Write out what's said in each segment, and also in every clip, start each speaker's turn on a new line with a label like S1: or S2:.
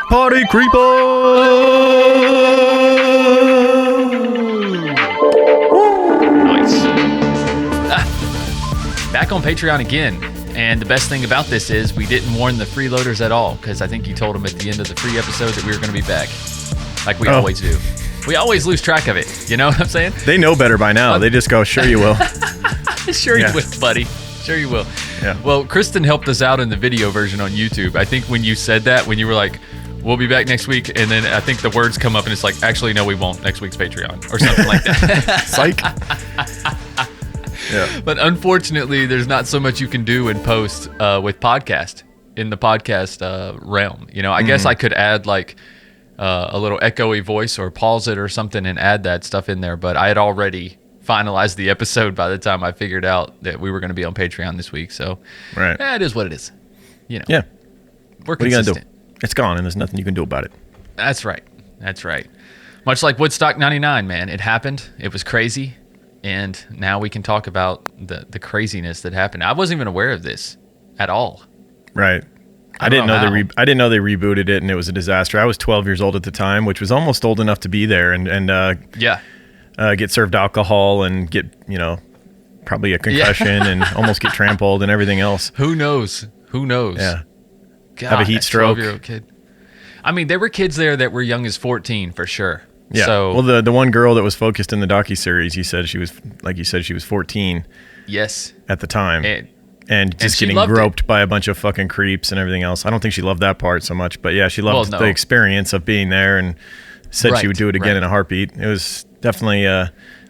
S1: Party creeper!
S2: Nice. Back on Patreon again. And the best thing about this is we didn't warn the freeloaders at all, because I think you told them at the end of the free episode that we were going to be back. Like we always do. We always lose track of it. You know what I'm saying?
S1: They know better by now. They just go, sure you will.
S2: Sure you will, buddy. Sure you will.
S1: Yeah.
S2: Well, Kristen helped us out in the video version on YouTube. I think when you said that, when you were like, we'll be back next week, and then I think the words come up and it's like, actually, no, we won't. Next week's Patreon or something like that.
S1: Psych.
S2: Yeah. But unfortunately, there's not so much you can do in post with podcast, in the podcast realm. You know, I guess I could add like a little echoey voice or pause it or something and add that stuff in there. But I had already finalized the episode by the time I figured out that we were going to be on Patreon this week. So it is what it is. You know.
S1: Yeah.
S2: We're
S1: consistent. What are you going to do? It's gone and there's nothing you can do about it.
S2: That's right. That's right. Much like Woodstock 99, man. It happened. It was crazy. And now we can talk about the craziness that happened. I wasn't even aware of this at all.
S1: Right. I didn't know they rebooted it and it was a disaster. I was 12 years old at the time, which was almost old enough to be there and get served alcohol and get, probably a concussion and almost get trampled and everything else.
S2: Who knows?
S1: Yeah.
S2: God,
S1: have a heat stroke.
S2: 12-year-old kid. I mean, there were kids there that were young as 14 for sure.
S1: Yeah.
S2: So,
S1: well, the one girl that was focused in the docuseries, she said she was 14.
S2: Yes.
S1: At the time. And just getting groped by a bunch of fucking creeps and everything else. I don't think she loved that part so much, but yeah, she loved the experience of being there and said she would do it again in a heartbeat. It was definitely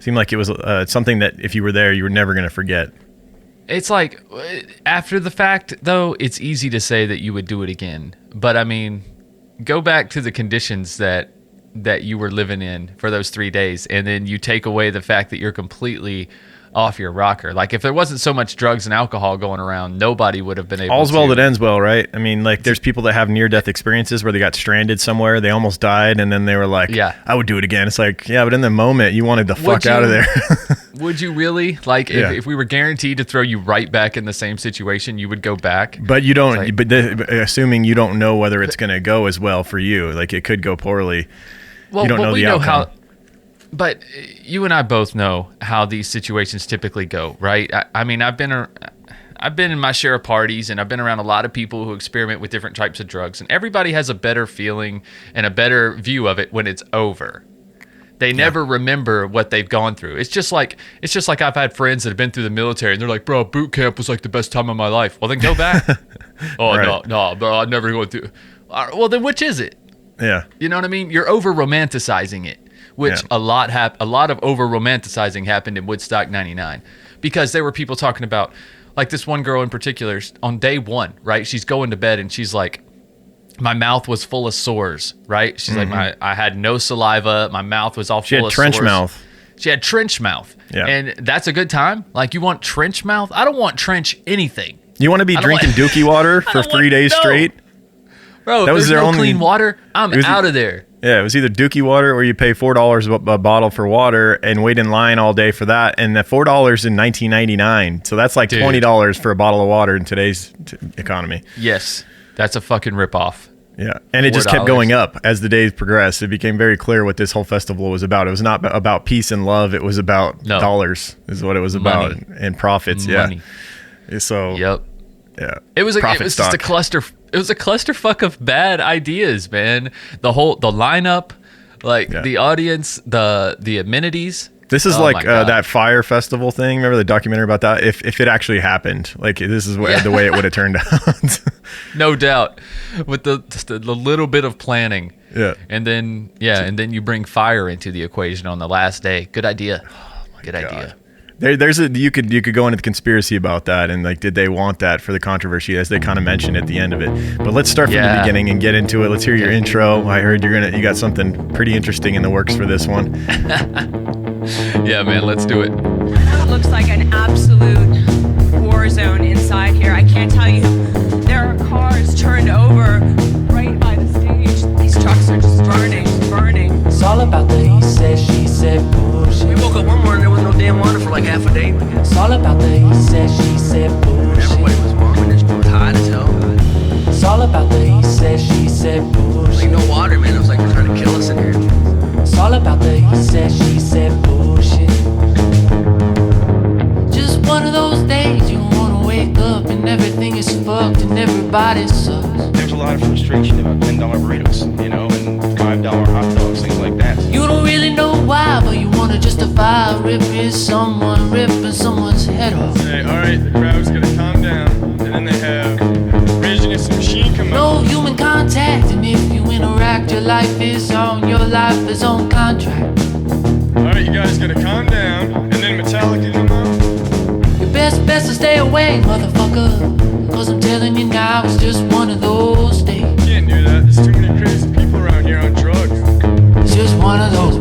S1: seemed like it was something that if you were there, you were never going to forget.
S2: It's like after the fact, though, it's easy to say that you would do it again. But I mean, go back to the conditions that you were living in for those 3 days, and then you take away the fact that you're completely off your rocker. Like if there wasn't so much drugs and alcohol going around, nobody would have been able
S1: All's
S2: to.
S1: well that ends well, right? I mean, like there's people that have near-death experiences where they got stranded somewhere, they almost died, and then they were like, I would do it again. It's like, yeah, but in the moment, you wanted the fuck out of there.
S2: Would you really? Like if we were guaranteed to throw you right back in the same situation, you would go back?
S1: But you don't, assuming you don't know whether it's going to go as well for you. Like it could go poorly.
S2: Well,
S1: you don't know the outcome.
S2: But you and I both know how these situations typically go, right? I mean, I've been in my share of parties, and I've been around a lot of people who experiment with different types of drugs, and everybody has a better feeling and a better view of it when it's over. They never remember what they've gone through. It's just like I've had friends that have been through the military, and they're like, "Bro, boot camp was like the best time of my life." Well, then go back. No, bro, I'd never go through. Well, then which is it?
S1: Yeah.
S2: You know what I mean? You're over romanticizing it. Which a lot of over romanticizing happened in Woodstock 99, because there were people talking about, like this one girl in particular on day one, right? She's going to bed and she's like, my mouth was full of sores, right? She's like, I had no saliva, my mouth was all full of sores.
S1: She had trench mouth.
S2: She had trench mouth. Yeah. And that's a good time. Like, you want trench mouth? I don't want trench anything.
S1: You want to be drinking Dookie water for 3 days straight?
S2: Bro, if there's no clean water, I'm out of there.
S1: Yeah, it was either Dookie water or you pay $4 a bottle for water and wait in line all day for that. And the $4 in 1999. So that's like $20 for a bottle of water in today's economy.
S2: Yes, that's a fucking ripoff.
S1: Yeah, and it just kept going up as the days progressed. It became very clear what this whole festival was about. It was not about peace and love. It was about dollars is what it was about, and profits. Money. Yeah. So.
S2: Yep.
S1: Yeah.
S2: It was just a cluster. It was a clusterfuck of bad ideas, man. The lineup, like the audience, the amenities.
S1: This is that fire festival thing. Remember the documentary about that? If it actually happened, like this is the way it would have turned out.
S2: No doubt, with the little bit of planning.
S1: Yeah.
S2: And then you bring fire into the equation on the last day. Good idea. Good idea.
S1: You could go into the conspiracy about that and like, did they want that for the controversy, as they kind of mentioned at the end of it. But let's start from the beginning and get into it. Let's hear your intro. I heard you got something pretty interesting in the works for this one.
S2: Yeah, man, let's do it.
S3: It looks like an absolute war zone inside here. I can't tell you. There are cars turned over right by the stage. These trucks are just burning.
S4: It's all about the he said, she said bullshit.
S5: We woke up one morning, there was no damn water for like half a day.
S4: It's all about the he said, she said bullshit.
S5: Everybody was warm and it was hot as hell.
S4: It's all about the he said, she said. said bullshit.
S5: Like no water, man. I was like, they're trying to kill us in here.
S4: It's all about the he said, she said bullshit. Just one of those days you wanna wake up and everything is fucked and everybody sucks.
S6: There's a lot of frustration about $10 burritos, you know, and $5 hot dogs, things like that.
S4: You don't really know why, but you wanna justify ripping someone's head off.
S1: Say, all right, the crowd's gonna calm down, and then they have revisionist machine come
S4: No human contact, and if you interact, your life is on contract.
S1: All right, you guys gotta calm down, and then Metallica come out.
S4: Your best to stay away, motherfucker. Cause I'm telling you now, it's just one of those days.
S1: You can't do that. There's too many crazy people around here on drugs.
S4: It's just one of those.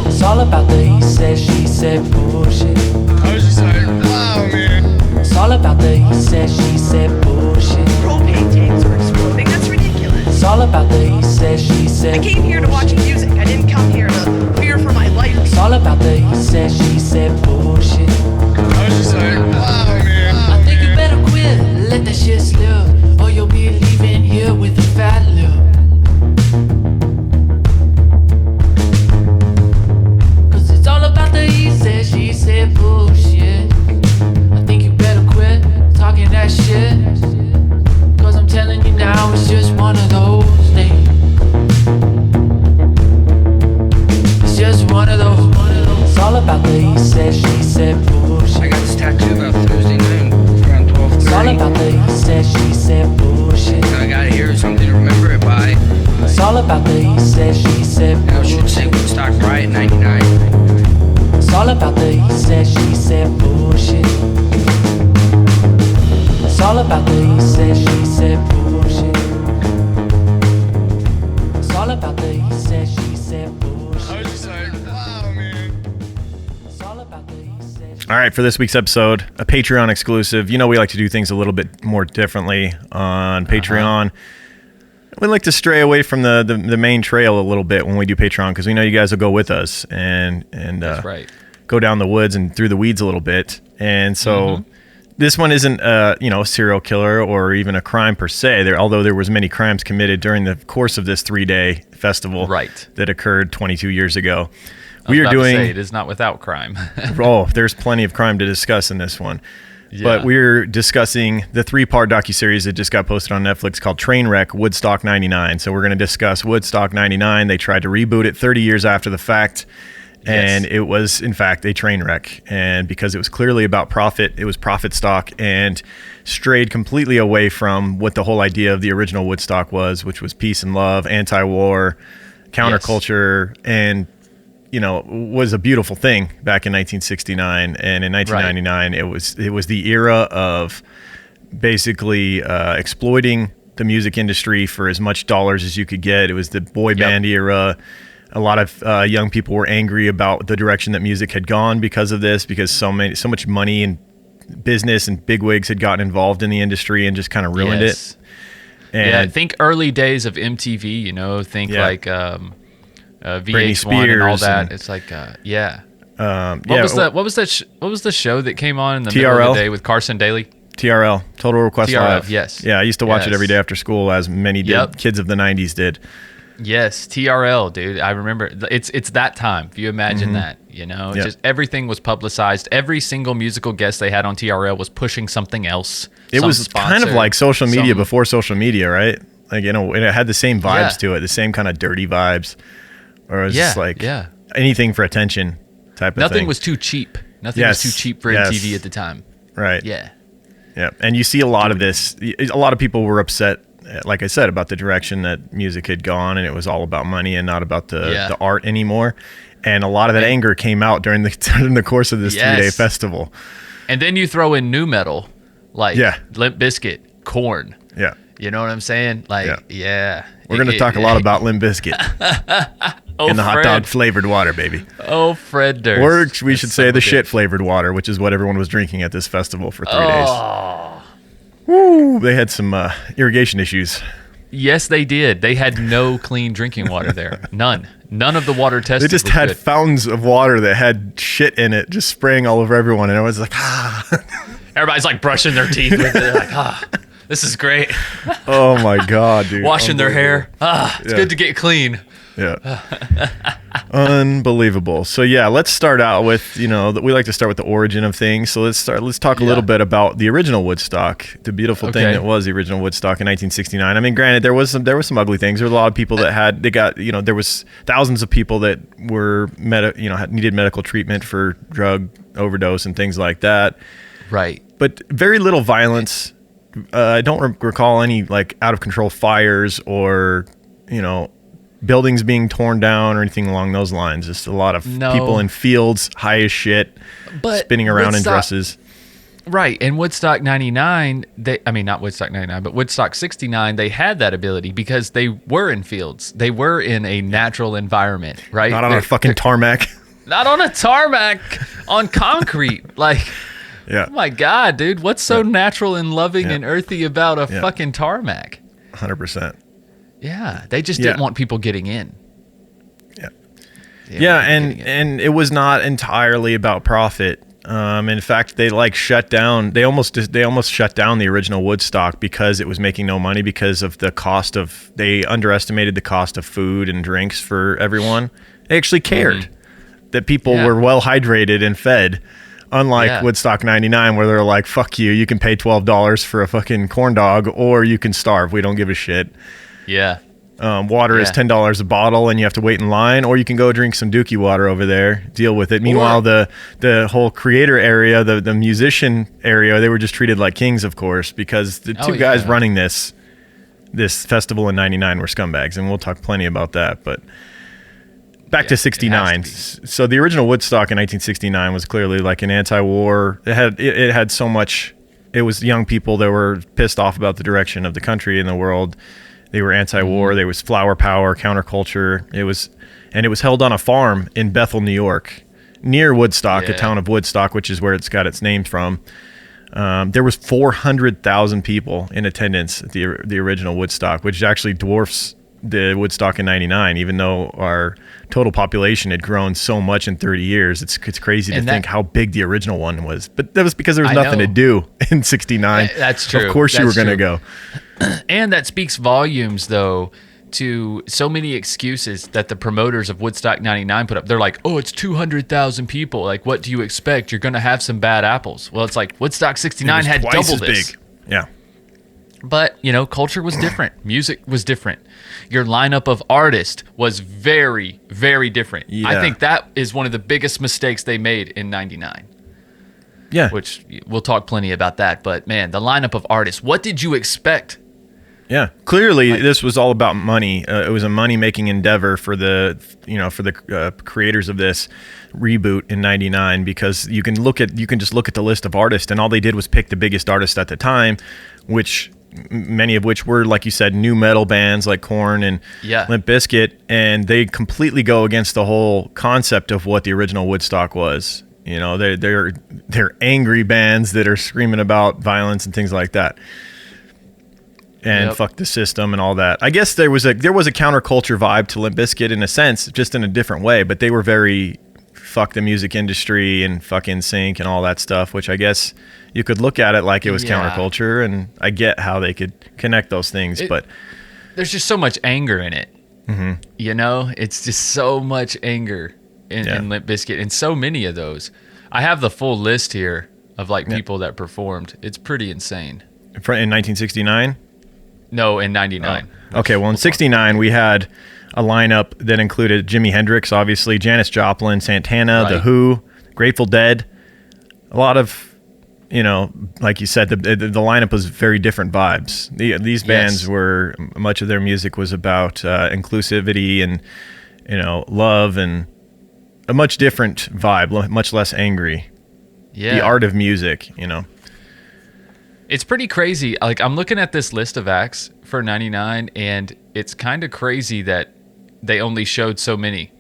S4: It's all about the he said, she said bullshit.
S1: I was just like, wow, man.
S4: It's all about the he said, she said bullshit.
S3: Propane tanks were exploding. That's ridiculous.
S4: It's all about the he said, she said
S3: I came here to watch music. I didn't come here to fear for my life.
S4: It's all about the he said, she said bullshit.
S1: I was just like, wow, man.
S4: I think you better quit, let that shit slip, or you'll be leaving here with a fat lip. Cause it's all about the he said, she said bullshit. I think you better quit talking that shit. Cause I'm telling you now, it's just one of those days. It's just one of those. It's all about the he said, she said bullshit.
S5: I got this tattoo about Thursday night around
S4: It's all
S5: 12:30.
S4: about the he said, she said bullshit.
S5: I gotta hear something to remember it by.
S4: It's all about the he said, she said
S5: And I should say
S4: bullshit.
S5: Woodstock Riot 99.
S4: It's all about the he said, she said bullshit. It's all about the he said, she said bullshit. It's all about the he said, she said
S1: I
S4: bullshit.
S1: was just like, wow, man.
S4: It's all about the he said.
S1: All right, for this week's episode, a Patreon exclusive. You know we like to do things a little bit more differently on Patreon. We like to stray away from the main trail a little bit when we do Patreon because we know you guys will go with us and
S2: That's right.
S1: go down the woods and through the weeds a little bit. And so this one isn't a serial killer or even a crime per se. Although there was many crimes committed during the course of this 3-day festival
S2: Right.
S1: that occurred 22 years ago.
S2: I was about to say, it is not without crime.
S1: Oh, there's plenty of crime to discuss in this one.
S2: Yeah.
S1: But we're discussing the 3-part docuseries that just got posted on Netflix called Trainwreck Woodstock 99. So we're going to discuss Woodstock 99. They tried to reboot it 30 years after the fact. And
S2: Yes.
S1: it was, in fact, a train wreck. And because it was clearly about profit, it was profit stock and strayed completely away from what the whole idea of the original Woodstock was, which was peace and love, anti-war, counterculture, and was a beautiful thing back in 1969. And in 1999, it was the era of basically exploiting the music industry for as much dollars as you could get. It was the boy band era. A lot of young people were angry about the direction that music had gone because of this, because so much money and business and bigwigs had gotten involved in the industry and just kind of ruined it. And
S2: think early days of MTV, think like VH1 and all that.
S1: and-
S2: It's like, What was the show that came on in the middle of
S1: TRL?
S2: the day with Carson Daly?
S1: TRL, Total Request
S2: TRL,
S1: Live.
S2: yes.
S1: Yeah, I used to watch it
S2: Yes.
S1: every day after school, as many did.
S2: Yep.
S1: Kids of the 90s did.
S2: Yes, TRL, dude. I remember. It's that time. If you imagine that,
S1: Yep.
S2: just everything was publicized. Every single musical guest they had on TRL was pushing something else.
S1: It
S2: some
S1: was kind of
S2: sponsor,
S1: like social media
S2: some-
S1: before social media, right? Like, and it had the same vibes to it, the same kind of dirty vibes. Or it was just like anything for attention type of thing.
S2: Nothing was too cheap. Nothing was too cheap for MTV at the time.
S1: Right.
S2: Yeah.
S1: Yeah. And you see a lot of this. A lot of people were upset, like I said, about the direction that music had gone, and it was all about money and not about the art anymore. And a lot of that anger came out during the course of this 3-day festival.
S2: And then you throw in new metal, like Limp Bizkit, Korn.
S1: Yeah.
S2: You know what I'm saying? Like,
S1: We're going to talk a lot about Limp Bizkit in the hot dog flavored water, baby.
S2: Oh, Fred Durst.
S1: Or we should say the shit flavored water, which is what everyone was drinking at this festival for 3 days. Woo, they had some irrigation issues.
S2: Yes, they did. They had no clean drinking water there. None of the water tested.
S1: They just
S2: was
S1: had
S2: good.
S1: fountains of water that had shit in it, just spraying all over everyone. And I was like,
S2: Everybody's like brushing their teeth with it. They're like, This is great.
S1: Oh my God, dude.
S2: Washing their hair. It's good to get clean.
S1: Yeah. Unbelievable. So yeah, let's start out with, we like to start with the origin of things. So let's talk a little bit about the original Woodstock, the beautiful thing that was the original Woodstock in 1969. I mean, granted, there was some ugly things. There were a lot of people that there was thousands of people that were needed medical treatment for drug overdose and things like that.
S2: Right.
S1: But very little violence. I don't recall any like out of control fires or, buildings being torn down or anything along those lines. Just a lot of people in fields, high as shit, spinning around in dresses.
S2: Right. And Woodstock 99, not Woodstock 99, but Woodstock 69, they had that ability because they were in fields. They were in a natural environment, right?
S1: Not on a fucking tarmac.
S2: Not on a tarmac, on concrete. Like,
S1: yeah.
S2: Oh my God, dude. What's so natural and loving and earthy about a fucking tarmac?
S1: 100%.
S2: Yeah, they just didn't want people getting in.
S1: Yeah, and it was not entirely about profit. In fact, they shut down. They almost shut down the original Woodstock because it was making no money because of the cost of. They underestimated the cost of food and drinks for everyone. They actually cared that people were well hydrated and fed. Unlike Woodstock 99, where they're like, "Fuck you! You can pay $12 for a fucking corn dog, or you can starve. We don't give a shit."
S2: Yeah.
S1: Water is $10 a bottle, and you have to wait in line, or you can go drink some Dookie water over there, deal with it. Meanwhile, the whole creator area, the musician area, they were just treated like kings, of course, because the two guys running this festival in 99 were scumbags, and we'll talk plenty about that. But back to 69. So the original Woodstock in 1969 was clearly like an anti-war. It had so much. It was young people that were pissed off about the direction of the country and the world. They were anti-war. There was flower power, counterculture. It was held on a farm in Bethel, New York, near Woodstock, a town of Woodstock, which is where it's got its name from. There was 400,000 people in attendance at the original Woodstock, which actually dwarfs the Woodstock in 99, even though our total population had grown so much in 30 years. It's crazy to think how big the original one was. But that was because there was nothing to do in 69.
S2: That's true.
S1: Of course you were going to go.
S2: And that speaks volumes, though, to so many excuses that the promoters of Woodstock 99 put up. They're like, oh, it's 200,000 people. Like, what do you expect? You're going to have some bad apples. Well, it's like Woodstock 69 had double this.
S1: Big. Yeah.
S2: But, culture was different. Music was different. Your lineup of artists was very, very different. Yeah. I think that is one of the biggest mistakes they made in 99.
S1: Yeah.
S2: Which we'll talk plenty about that. But, man, the lineup of artists, what did you expect?
S1: Yeah, clearly this was all about money. It was a money-making endeavor for the creators of this reboot in '99, because you can just look at the list of artists, and all they did was pick the biggest artists at the time, which many of which were, like you said, new metal bands like Korn and Limp Bizkit, and they completely go against the whole concept of what the original Woodstock was. They're angry bands that are screaming about violence and things like that. And fuck the system and all that. I guess there was a counterculture vibe to Limp Bizkit in a sense, just in a different way. But they were very fuck the music industry and fucking sync and all that stuff, which I guess you could look at it like it was counterculture. And I get how they could connect those things, but
S2: there's just so much anger in it.
S1: Mm-hmm.
S2: It's just so much anger in Limp Bizkit, and so many of those. I have the full list here of people that performed. It's pretty insane.
S1: In 1969.
S2: No, in 99.
S1: Oh. Okay, well, in 69, we had a lineup that included Jimi Hendrix, obviously, Janis Joplin, Santana, The Who, Grateful Dead. A lot of, like you said, the lineup was very different vibes. These bands were, much of their music was about inclusivity and, love, and a much different vibe, much less angry. Yeah. The art of music, It's pretty crazy.
S2: I'm looking at this list of acts for 99, and it's kind of crazy that they only showed so many.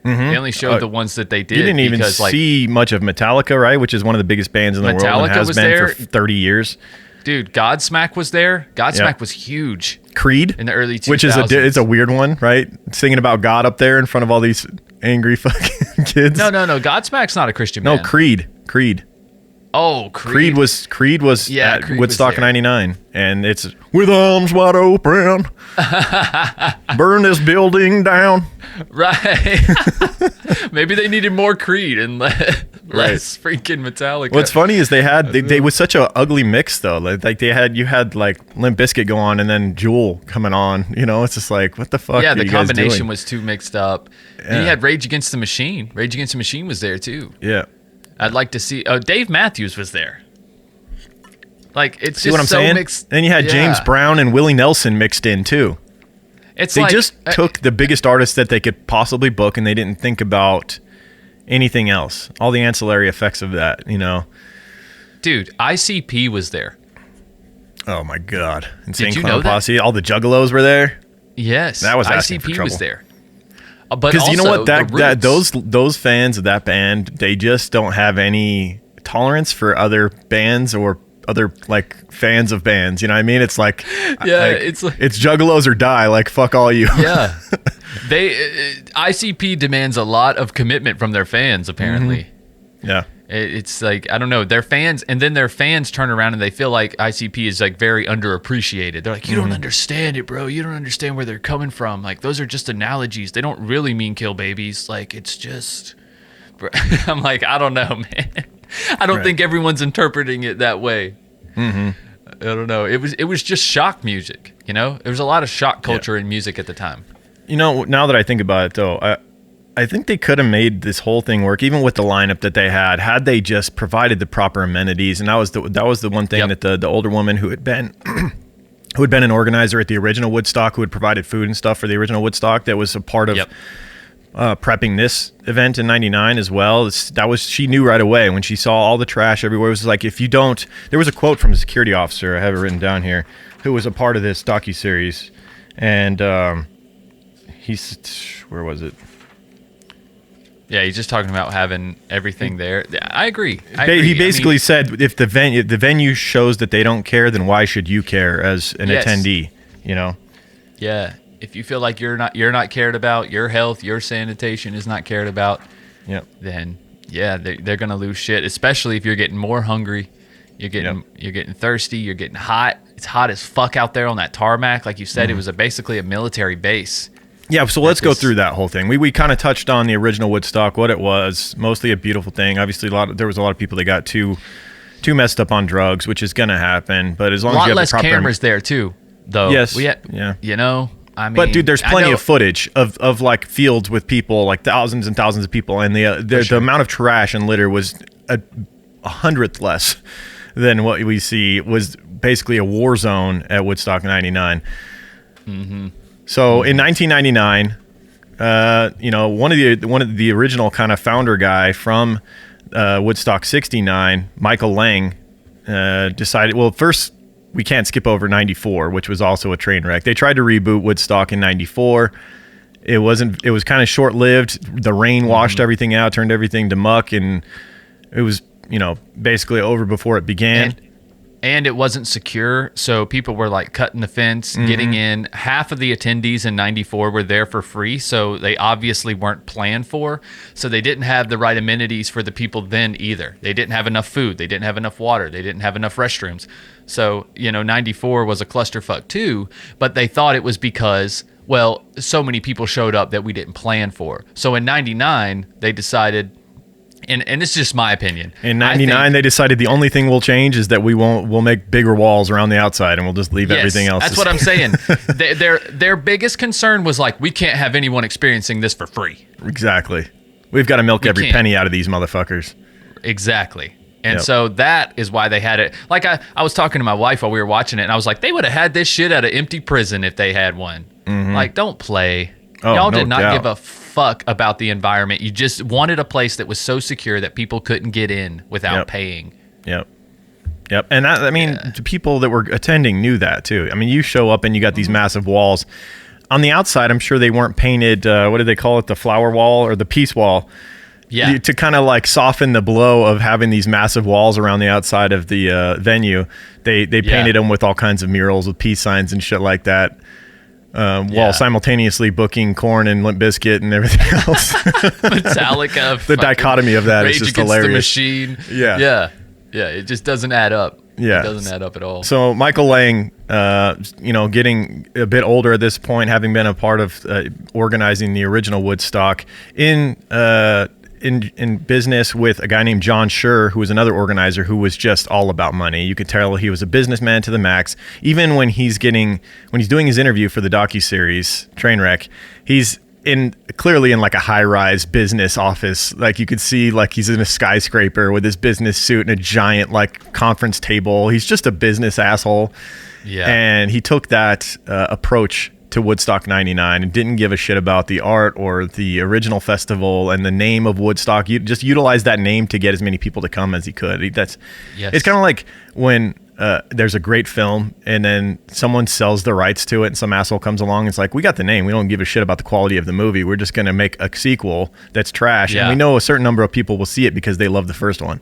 S2: Mm-hmm. They only showed the ones that they did.
S1: You didn't even see much of Metallica, right? Which is one of the biggest bands in the world and has been there for 30 years.
S2: Dude, Godsmack was there. Godsmack was huge.
S1: Creed
S2: in the early 2000s,
S1: which is it's a weird one, right? Singing about God up there in front of all these angry fucking kids.
S2: No. Godsmack's not a Christian band.
S1: No, Creed.
S2: Oh,
S1: Creed was at
S2: Creed
S1: Woodstock
S2: was there.
S1: '99, and it's with arms wide open, burn this building down.
S2: Right. Maybe they needed more Creed and less freaking Metallica.
S1: What's funny is they was such a ugly mix though. Like you had like Limp Bizkit go on and then Jewel coming on. You know, it's just like, what the fuck?
S2: Yeah,
S1: are
S2: the
S1: you guys
S2: combination
S1: doing?
S2: was too mixed up.
S1: Yeah.
S2: And you had Rage Against the Machine. Rage Against the Machine was there too.
S1: Yeah.
S2: I'd like to see. Oh, Dave Matthews was there. Like, it's
S1: See
S2: just
S1: what I'm
S2: so
S1: saying?
S2: mixed.
S1: Then you had James Brown and Willie Nelson mixed in too. They just took the biggest artists that they could possibly book, and they didn't think about anything else. All the ancillary effects of that, you know.
S2: Dude, ICP was there.
S1: Oh my God! Insane
S2: Did you
S1: Clown
S2: know that?
S1: Posse. All the Juggalos were there.
S2: Yes,
S1: That was asking for
S2: ICP
S1: trouble.
S2: was there. But
S1: Because you know
S2: also,
S1: what?
S2: the Roots-
S1: Those fans of that band, they just don't have any tolerance for other bands or other like fans of bands. You know what I mean? It's like, it's Juggalos or die. Like, fuck all you.
S2: Yeah, ICP demands a lot of commitment from their fans. Apparently,
S1: Yeah.
S2: it's like, I don't know, their fans, and then their fans turn around and they feel like ICP is like very underappreciated. They're like, you don't understand it, bro. You don't understand where they're coming from. Like, those are just analogies. They don't really mean kill babies. Like, it's just. I'm like, I don't know, man. I don't think everyone's interpreting it that way. I don't know. It was just shock music. You know, there was a lot of shock culture in music at the time.
S1: You know, now that I think about it, though, I think they could have made this whole thing work, even with the lineup that they had they just provided the proper amenities. And that was the one thing that the older woman who had been an organizer at the original Woodstock, who had provided food and stuff for the original Woodstock, that was a part of prepping this event in '99 as well. She knew right away when she saw all the trash everywhere. It was like, if you don't, there was a quote from a security officer, I have it written down here, who was a part of this docuseries, and where was it?
S2: Yeah, he's just talking about having everything there. I agree.
S1: He basically said, if the venue shows that they don't care, then why should you care as an attendee? You know?
S2: Yeah. If you feel like you're not cared about, your health, your sanitation is not cared about, then they're gonna lose shit. Especially if you're getting more hungry, you're getting thirsty, you're getting hot. It's hot as fuck out there on that tarmac. Like you said, it was basically a military base.
S1: Yeah, so let's go through that whole thing. We kind of touched on the original Woodstock, what it was, mostly a beautiful thing. Obviously, there was a lot of people that got too messed up on drugs, which is gonna happen. But as long as you have
S2: less
S1: the proper
S2: cameras there too, though.
S1: Yes,
S2: you know. I mean,
S1: but dude, there's plenty of footage of like fields with people, like thousands and thousands of people, and the amount of trash and litter was a 100th less than what we see. Was basically a war zone at Woodstock '99. So in 1999, one of the original kind of founder guy from Woodstock '69, Michael Lang, decided. Well, first, we can't skip over 94, which was also a train wreck. They tried to reboot Woodstock in 94. It was kind of short-lived. The rain washed everything out, turned everything to muck, and it was, basically over before it began.
S2: And it wasn't secure, so people were like cutting the fence, getting in. Half of the attendees in 94 were there for free, so they obviously weren't planned for. So they didn't have the right amenities for the people then either. They didn't have enough food. They didn't have enough water. They didn't have enough restrooms. So, 94 was a clusterfuck too, but they thought it was because, well, so many people showed up that we didn't plan for. So in 99, they decided... And it's just my opinion. In 99,
S1: they decided the only thing we'll change is that we'll make bigger walls around the outside, and we'll just leave everything else.
S2: That's what I'm saying. Their biggest concern was like, we can't have anyone experiencing this for free.
S1: Exactly. We've got to milk every penny out of these motherfuckers.
S2: Exactly. And so that is why they had it. Like I was talking to my wife while we were watching it, and I was like, they would have had this shit at an empty prison if they had one. Like, don't play. Y'all did not give a fuck about the environment. You just wanted a place that was so secure that people couldn't get in without paying.
S1: Yep. And the people that were attending knew that too. I mean, you show up and you got these massive walls. On the outside, I'm sure they weren't painted, what did they call it? The flower wall or the peace wall? Yeah. To kind of like soften the blow of having these massive walls around the outside of the venue. They painted them with all kinds of murals with peace signs and shit like that. While simultaneously booking Korn and Limp Bizkit and everything else.
S2: Metallica.
S1: The dichotomy of that is just hilarious.
S2: The Machine.
S1: Yeah.
S2: Yeah, it just doesn't add up.
S1: Yeah.
S2: It doesn't add up at all.
S1: So Michael Lang, getting a bit older at this point, having been a part of organizing the original Woodstock in business with a guy named John Schur, who was another organizer who was just all about money. You could tell he was a businessman to the max. Even when he's doing his interview for the docuseries Trainwreck, he's clearly in like a high-rise business office. Like you could see like he's in a skyscraper with his business suit and a giant like conference table. He's just a business asshole. Yeah. And he took that approach to Woodstock 99 and didn't give a shit about the art or the original festival and the name of Woodstock. You just utilized that name to get as many people to come as he could. It's kind of like when there's a great film and then someone sells the rights to it and some asshole comes along and it's like, we got the name, we don't give a shit about the quality of the movie, we're just going to make a sequel that's trash. And we know a certain number of people will see it because they love the first one.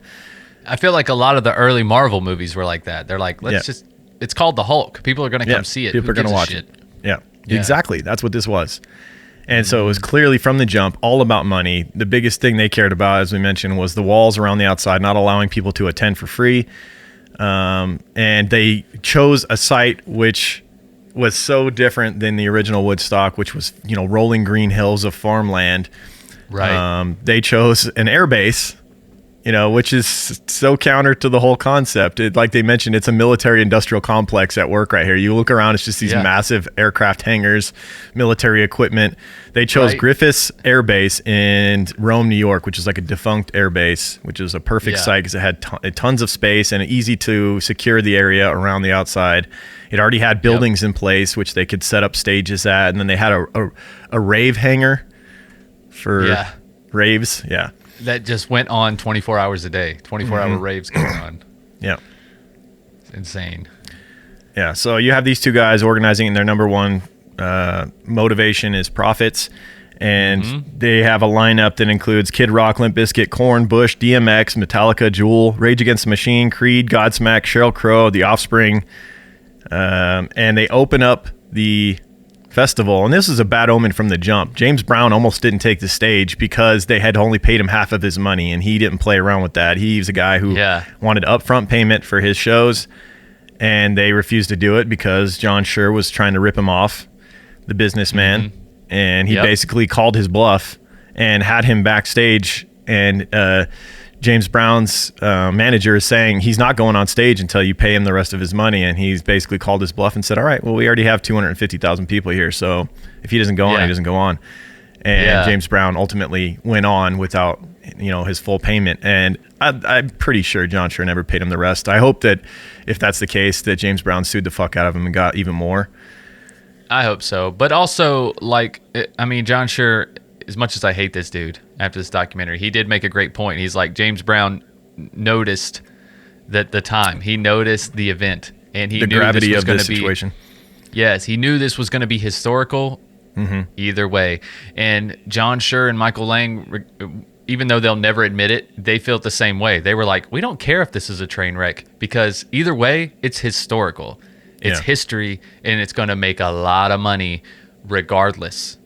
S2: I feel like a lot of the early Marvel movies were like that. They're like, it's called the Hulk, people are going to come see it,
S1: people are going to watch it. Yeah, exactly. That's what this was. And so it was clearly from the jump all about money. The biggest thing they cared about, as we mentioned, was the walls around the outside, not allowing people to attend for free. And they chose a site which was so different than the original Woodstock, which was, rolling green hills of farmland.
S2: Right.
S1: They chose an air base, which is so counter to the whole concept. Like they mentioned, it's a military industrial complex at work right here. You look around, it's just these massive aircraft hangars, military equipment. They chose Griffiths Air Base in Rome, New York, which is like a defunct air base, which is a perfect site because it had tons of space and easy to secure the area around the outside. It already had buildings in place, which they could set up stages at. And then they had a rave hangar for raves. Yeah.
S2: That just went on 24 hours a day, 24-hour raves going on.
S1: Yeah.
S2: It's insane.
S1: Yeah, so you have these two guys organizing, and their number one motivation is profits. And they have a lineup that includes Kid Rock, Limp Bizkit, Korn, Bush, DMX, Metallica, Jewel, Rage Against the Machine, Creed, Godsmack, Sheryl Crow, The Offspring. And they open up the festival, and this is a bad omen from the jump. James Brown almost didn't take the stage because they had only paid him half of his money, and he didn't play around with that. He's a guy who wanted upfront payment for his shows, and they refused to do it because John Schur was trying to rip him off, the businessman, and he basically called his bluff and had him backstage, and James Brown's manager is saying he's not going on stage until you pay him the rest of his money. And he's basically called his bluff and said, all right, well, we already have 250,000 people here. So if he doesn't go on, he doesn't go on. And James Brown ultimately went on without, his full payment. And I'm pretty sure John Schur never paid him the rest. I hope that if that's the case, that James Brown sued the fuck out of him and got even more.
S2: I hope so. But also, John Schur, as much as I hate this dude after this documentary, he did make a great point. He's like, James Brown noticed that the time. He noticed the event. And he knew
S1: gravity
S2: this was
S1: of
S2: going
S1: this
S2: to be
S1: situation.
S2: Yes, he knew this was going to be historical either way. And John Schur and Michael Lang, even though they'll never admit it, they felt the same way. They were like, we don't care if this is a train wreck because either way, it's historical. It's history, and it's going to make a lot of money regardless.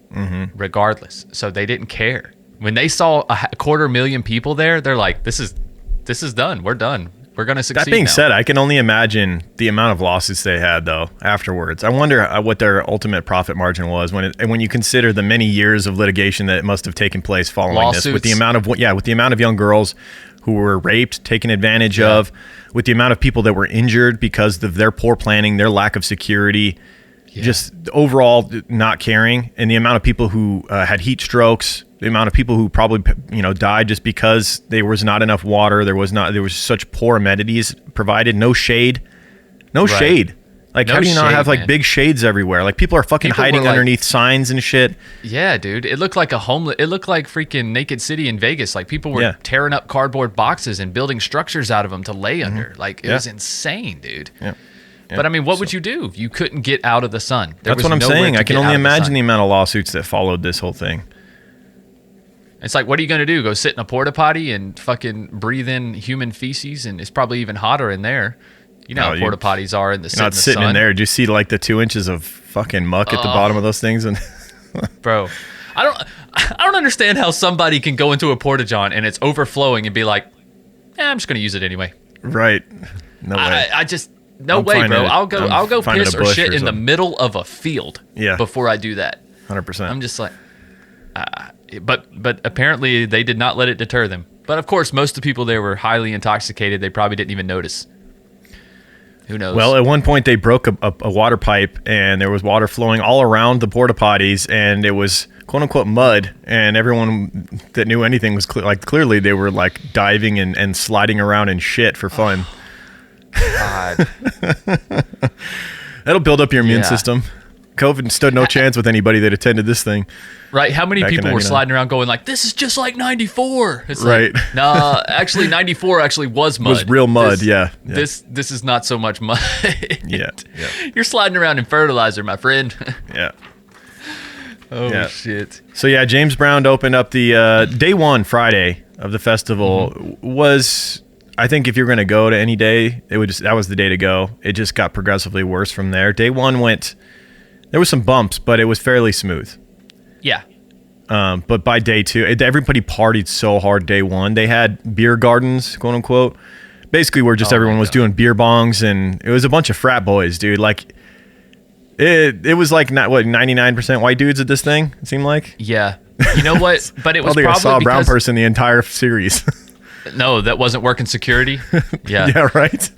S2: Regardless. So they didn't care. When they saw a 250,000 people there, they're like, this is done. We're done. We're going to succeed.
S1: That being
S2: now.
S1: said, I can only imagine the amount of lawsuits they had though afterwards. I wonder what their ultimate profit margin was when you consider the many years of litigation that must have taken place following
S2: lawsuits.
S1: This, with the amount of young girls who were raped, taken advantage of, with the amount of people that were injured because of their poor planning, their lack of security, just overall not caring, and the amount of people who had heat strokes, the amount of people who probably died just because there was not enough water, there was such poor amenities provided, no shade. Like, how do you not have like big shades everywhere? Like, people are hiding underneath signs and shit.
S2: Yeah, dude. It looked like it looked like freaking Naked City in Vegas. Like, people were tearing up cardboard boxes and building structures out of them to lay under. Like, it was insane, dude.
S1: Yeah.
S2: But what would you do? You couldn't get out of the sun.
S1: That's what I'm saying. I can only imagine the amount of lawsuits that followed this whole thing.
S2: It's like, what are you going to do? Go sit in a porta potty and fucking breathe in human feces? And it's probably even hotter in there. You know how porta potties are in the sun.
S1: You're not sitting in there. Do you see like the 2 inches of fucking muck at the bottom of those things? And
S2: bro, I don't understand how somebody can go into a porta john and it's overflowing and be like, I'm just going to use it anyway.
S1: Right. No way.
S2: I just no way, bro. I'll go piss or shit in the
S1: something.
S2: middle of a field.
S1: Yeah.
S2: Before I do that.
S1: 100%.
S2: I'm just like, but apparently they did not let it deter them. But of course, most of the people there were highly intoxicated. They probably didn't even notice. Who knows?
S1: Well, at one point they broke a water pipe and there was water flowing all around the porta potties and it was quote unquote mud, and everyone that knew anything was clearly they were like diving and sliding around in shit for fun.
S2: God.
S1: That'll build up your immune system. COVID stood no chance with anybody that attended this thing.
S2: Right. How many people were sliding around going like, this is just like 94? It's
S1: right.
S2: Like, nah, actually 94 actually was mud.
S1: It was real mud, yeah.
S2: This is not so much mud.
S1: Yeah.
S2: You're sliding around in fertilizer, my friend.
S1: Yeah.
S2: Oh, shit.
S1: So, yeah, James Brown opened up the day one, Friday of the festival was, I think if you're going to go to any day, that was the day to go. It just got progressively worse from there. Day one there was some bumps, but it was fairly smooth.
S2: Yeah.
S1: But by day two, everybody partied so hard day one. They had beer gardens, quote unquote, basically where just everyone was doing beer bongs, and it was a bunch of frat boys, dude. Like, it was like, 99% white dudes at this thing, it seemed like?
S2: Yeah. You know what? But it was
S1: probably I saw a brown person the entire series.
S2: No, that wasn't working security. Yeah.
S1: Yeah, right?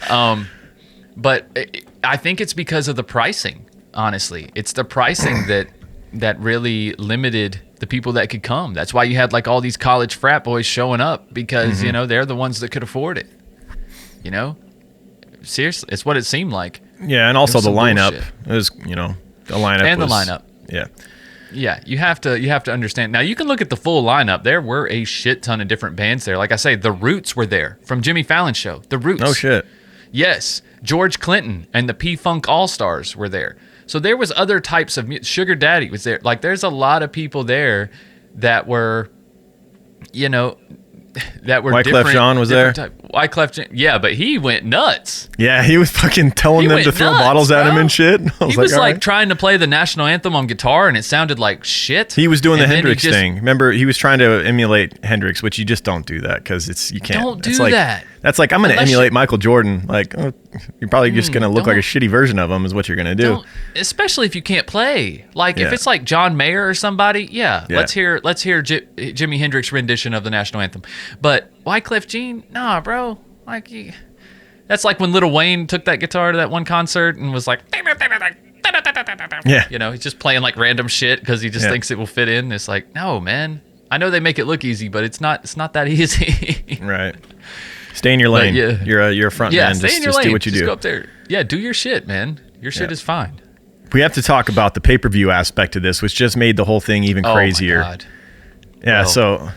S2: But I think it's because of the pricing, honestly. It's the pricing that really limited the people that could come. That's why you had like all these college frat boys showing up because, you know, they're the ones that could afford it. You know? Seriously, it's what it seemed like.
S1: Yeah, and also the lineup. It was, the lineup
S2: and the lineup.
S1: Yeah.
S2: Yeah, you have to understand. Now, you can look at the full lineup. There were a shit ton of different bands there. Like I say, The Roots were there from Jimmy Fallon's show. The Roots.
S1: Oh, shit.
S2: Yes. George Clinton and the P-Funk All-Stars were there. So there was other types of music. Sugar Daddy was there. Like, there's a lot of people there that were, that were
S1: Wyclef
S2: different.
S1: Jean was there?
S2: Wyclef Jean, yeah, but he went nuts.
S1: Yeah, he was fucking telling them to throw bottles at him and shit.
S2: He was like trying to play the national anthem on guitar, and it sounded like shit.
S1: He was doing the Hendrix thing. Remember, he was trying to emulate Hendrix, which you just don't do that because you can't.
S2: Don't do that.
S1: That's like, I'm going to emulate Michael Jordan. Like, you're probably just going to look like a shitty version of him is what you're going to do.
S2: Especially if you can't play. Like, if it's like John Mayer or somebody, let's hear Jimi Hendrix rendition of the national anthem. But Wyclef Jean, nah, bro. Like, that's like when Lil Wayne took that guitar to that one concert and was like,
S1: yeah,
S2: he's just playing like random shit because he just thinks it will fit in. It's like, no, man. I know they make it look easy, but it's not that easy.
S1: Right. Stay in your lane. You're a front man.
S2: Stay in your
S1: lane.
S2: lane.
S1: Do what you do.
S2: Go up there. Yeah, do your shit, man. Your shit is fine.
S1: We have to talk about the pay-per-view aspect of this, which just made the whole thing even crazier.
S2: Oh my God.
S1: Yeah,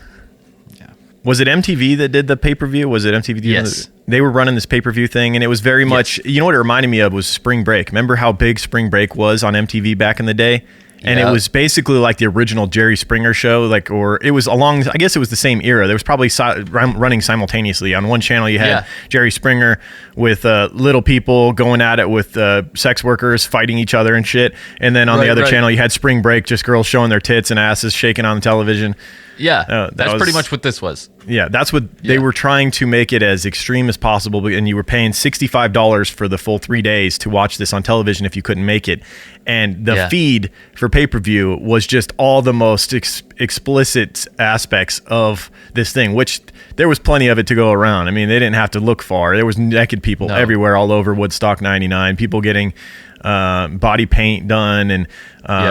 S1: was it MTV that did the pay-per-view? Was it MTV?
S2: Yes.
S1: They were running this pay-per-view thing, and it was very much, you know what it reminded me of was Spring Break. Remember how big Spring Break was on MTV back in the day? And it was basically like the original Jerry Springer show, or it was I guess it was the same era. There was probably running simultaneously. On one channel, you had Jerry Springer with little people going at it with sex workers fighting each other and shit. And then on the other channel, you had Spring Break, just girls showing their tits and asses shaking on the television.
S2: Yeah, that's pretty much what this was.
S1: Yeah, that's what they were trying to make it as extreme as possible. And you were paying $65 for the full 3 days to watch this on television if you couldn't make it. And the feed for pay-per-view was just all the most explicit aspects of this thing, which there was plenty of it to go around. I mean, they didn't have to look far. There was naked people everywhere all over Woodstock 99, people getting body paint done, and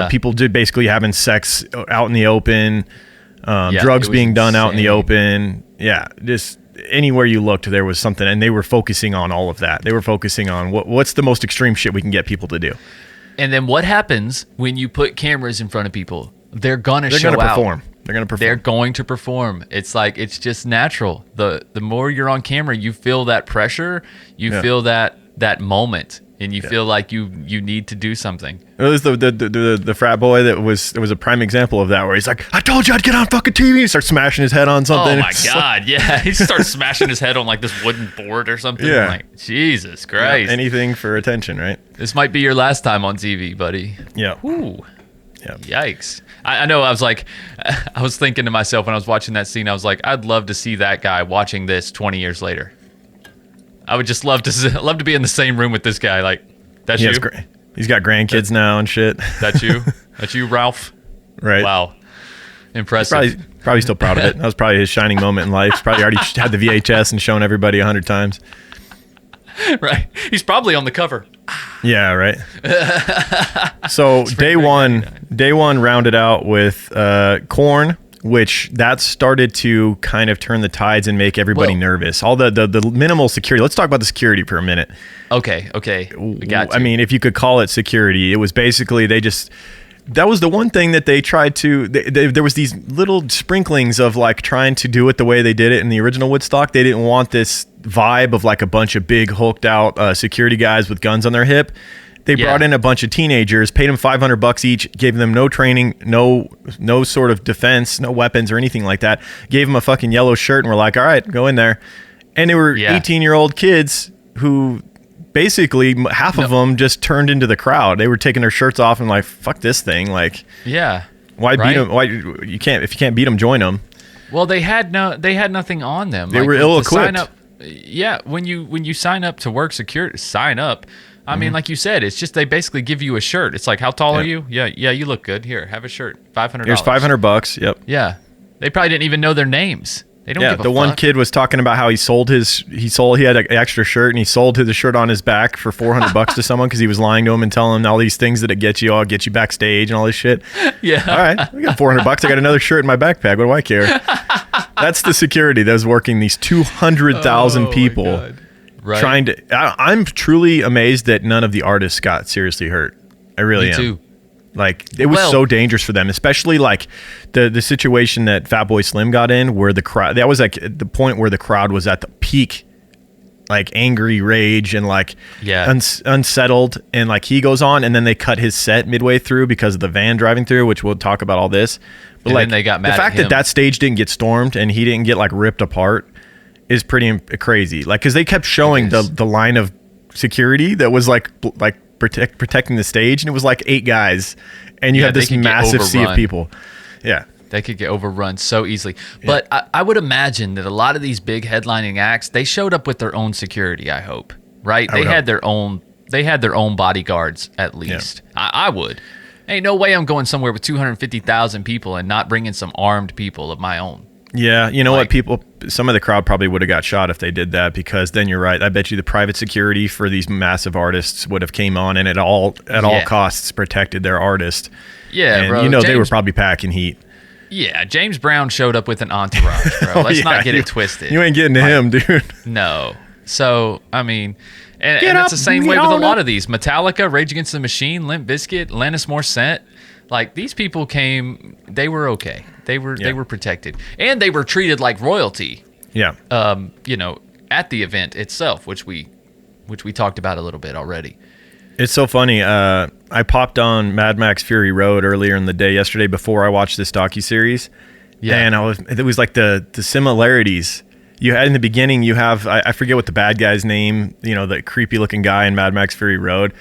S1: people basically having sex out in the open. Drugs being done out in the open. Yeah, just anywhere you looked, there was something, and they were focusing on all of that. They were focusing on what's the most extreme shit we can get people to do.
S2: And then what happens when you put cameras in front of people? They're gonna perform.
S1: They're gonna perform.
S2: They're going to perform. It's like, it's just natural. The more you're on camera, you feel that pressure. You feel that moment. And you feel like you need to do something.
S1: It was the frat boy there was a prime example of that, where he's like, I told you I'd get on fucking TV. He starts smashing his head on something.
S2: Oh my God, yeah. He starts smashing his head on like this wooden board or something. Yeah. I'm like, Jesus Christ.
S1: Yeah, anything for attention, right?
S2: This might be your last time on TV, buddy.
S1: Yeah.
S2: Ooh.
S1: Yeah.
S2: Yikes. I know, I was thinking to myself when I was watching that scene, I was like, I'd love to see that guy watching this 20 years later. I would just love to be in the same room with this guy. Like, that's you.
S1: He's got grandkids now and shit.
S2: That's you. That's you, Ralph.
S1: Right.
S2: Wow. Impressive.
S1: Probably still proud of it. That was probably his shining moment in life. He's probably already had the VHS and shown everybody 100 times.
S2: Right. He's probably on the cover.
S1: Yeah, right. So day one rounded out with Korn, which that started to kind of turn the tides and make everybody nervous. All the minimal security. Let's talk about the security for a minute.
S2: Okay.
S1: I mean, if you could call it security, it was basically that was the one thing that they tried to. There was these little sprinklings of like trying to do it the way they did it in the original Woodstock. They didn't want this vibe of like a bunch of big hulked out security guys with guns on their hip. They brought in a bunch of teenagers, paid them $500 each, gave them no training, no sort of defense, no weapons or anything like that. Gave them a fucking yellow shirt and were like, all right, go in there. And they were 18-year-old kids who basically half of them just turned into the crowd. They were taking their shirts off and like, fuck this thing. Like, why beat them? Why if you can't beat them, join them.
S2: Well, they had nothing on them.
S1: They were ill-equipped.
S2: Yeah, when you sign up to work security, sign up. I mean, like you said, it's just they basically give you a shirt. It's like, how tall are you? Yeah, you look good. Here, have a shirt. $500.
S1: Here's $500. Yep.
S2: Yeah, they probably didn't even know their names. They don't give a fuck.
S1: One kid was talking about how he had an extra shirt and he sold the shirt on his back for $400 to someone because he was lying to him and telling him all these things that it gets you. I'll get you backstage and all this shit.
S2: Yeah.
S1: All right, we got $400. I got another shirt in my backpack. What do I care? That's the security that was working these 200,000 people.
S2: Right.
S1: Trying to. I'm truly amazed that none of the artists got seriously hurt. I really am. Me too. Like, it was so dangerous for them, especially like the situation that Fatboy Slim got in, where the crowd, that was like the point where the crowd was at the peak, like angry rage and like unsettled, and like he goes on and then they cut his set midway through because of the van driving through, which we'll talk about all this. But
S2: and
S1: like
S2: then they got mad
S1: the fact that stage didn't get stormed and he didn't get like ripped apart is pretty crazy. Like, because they kept showing the line of security that was like protecting the stage, and it was like 8 guys, and you have this massive sea of people. Yeah,
S2: they could get overrun so easily. But I would imagine that a lot of these big headlining acts, they showed up with their own security. I hope, right? They had their own bodyguards at least. Yeah. I would. Ain't no way I'm going somewhere with 250,000 people and not bringing some armed people of my own.
S1: Yeah, you know what? Some of the crowd probably would have got shot if they did that, because then you're right. I bet you the private security for these massive artists would have came on and at all costs protected their artist.
S2: Yeah,
S1: and
S2: bro.
S1: They were probably packing heat.
S2: Yeah, James Brown showed up with an entourage, bro. Let's not get it twisted.
S1: You ain't getting to him, dude.
S2: No. So, I mean, and that's the same way with a lot of these. Metallica, Rage Against the Machine, Limp Bizkit, Alanis Morissette. Like, these people came, they were okay. They were protected. And they were treated like royalty.
S1: Yeah.
S2: At the event itself, which we talked about a little bit already.
S1: It's so funny. I popped on Mad Max Fury Road earlier in the day yesterday before I watched this docuseries. Yeah. And it was like the similarities. You had in the beginning, you have, I forget what the bad guy's name, the creepy looking guy in Mad Max Fury Road,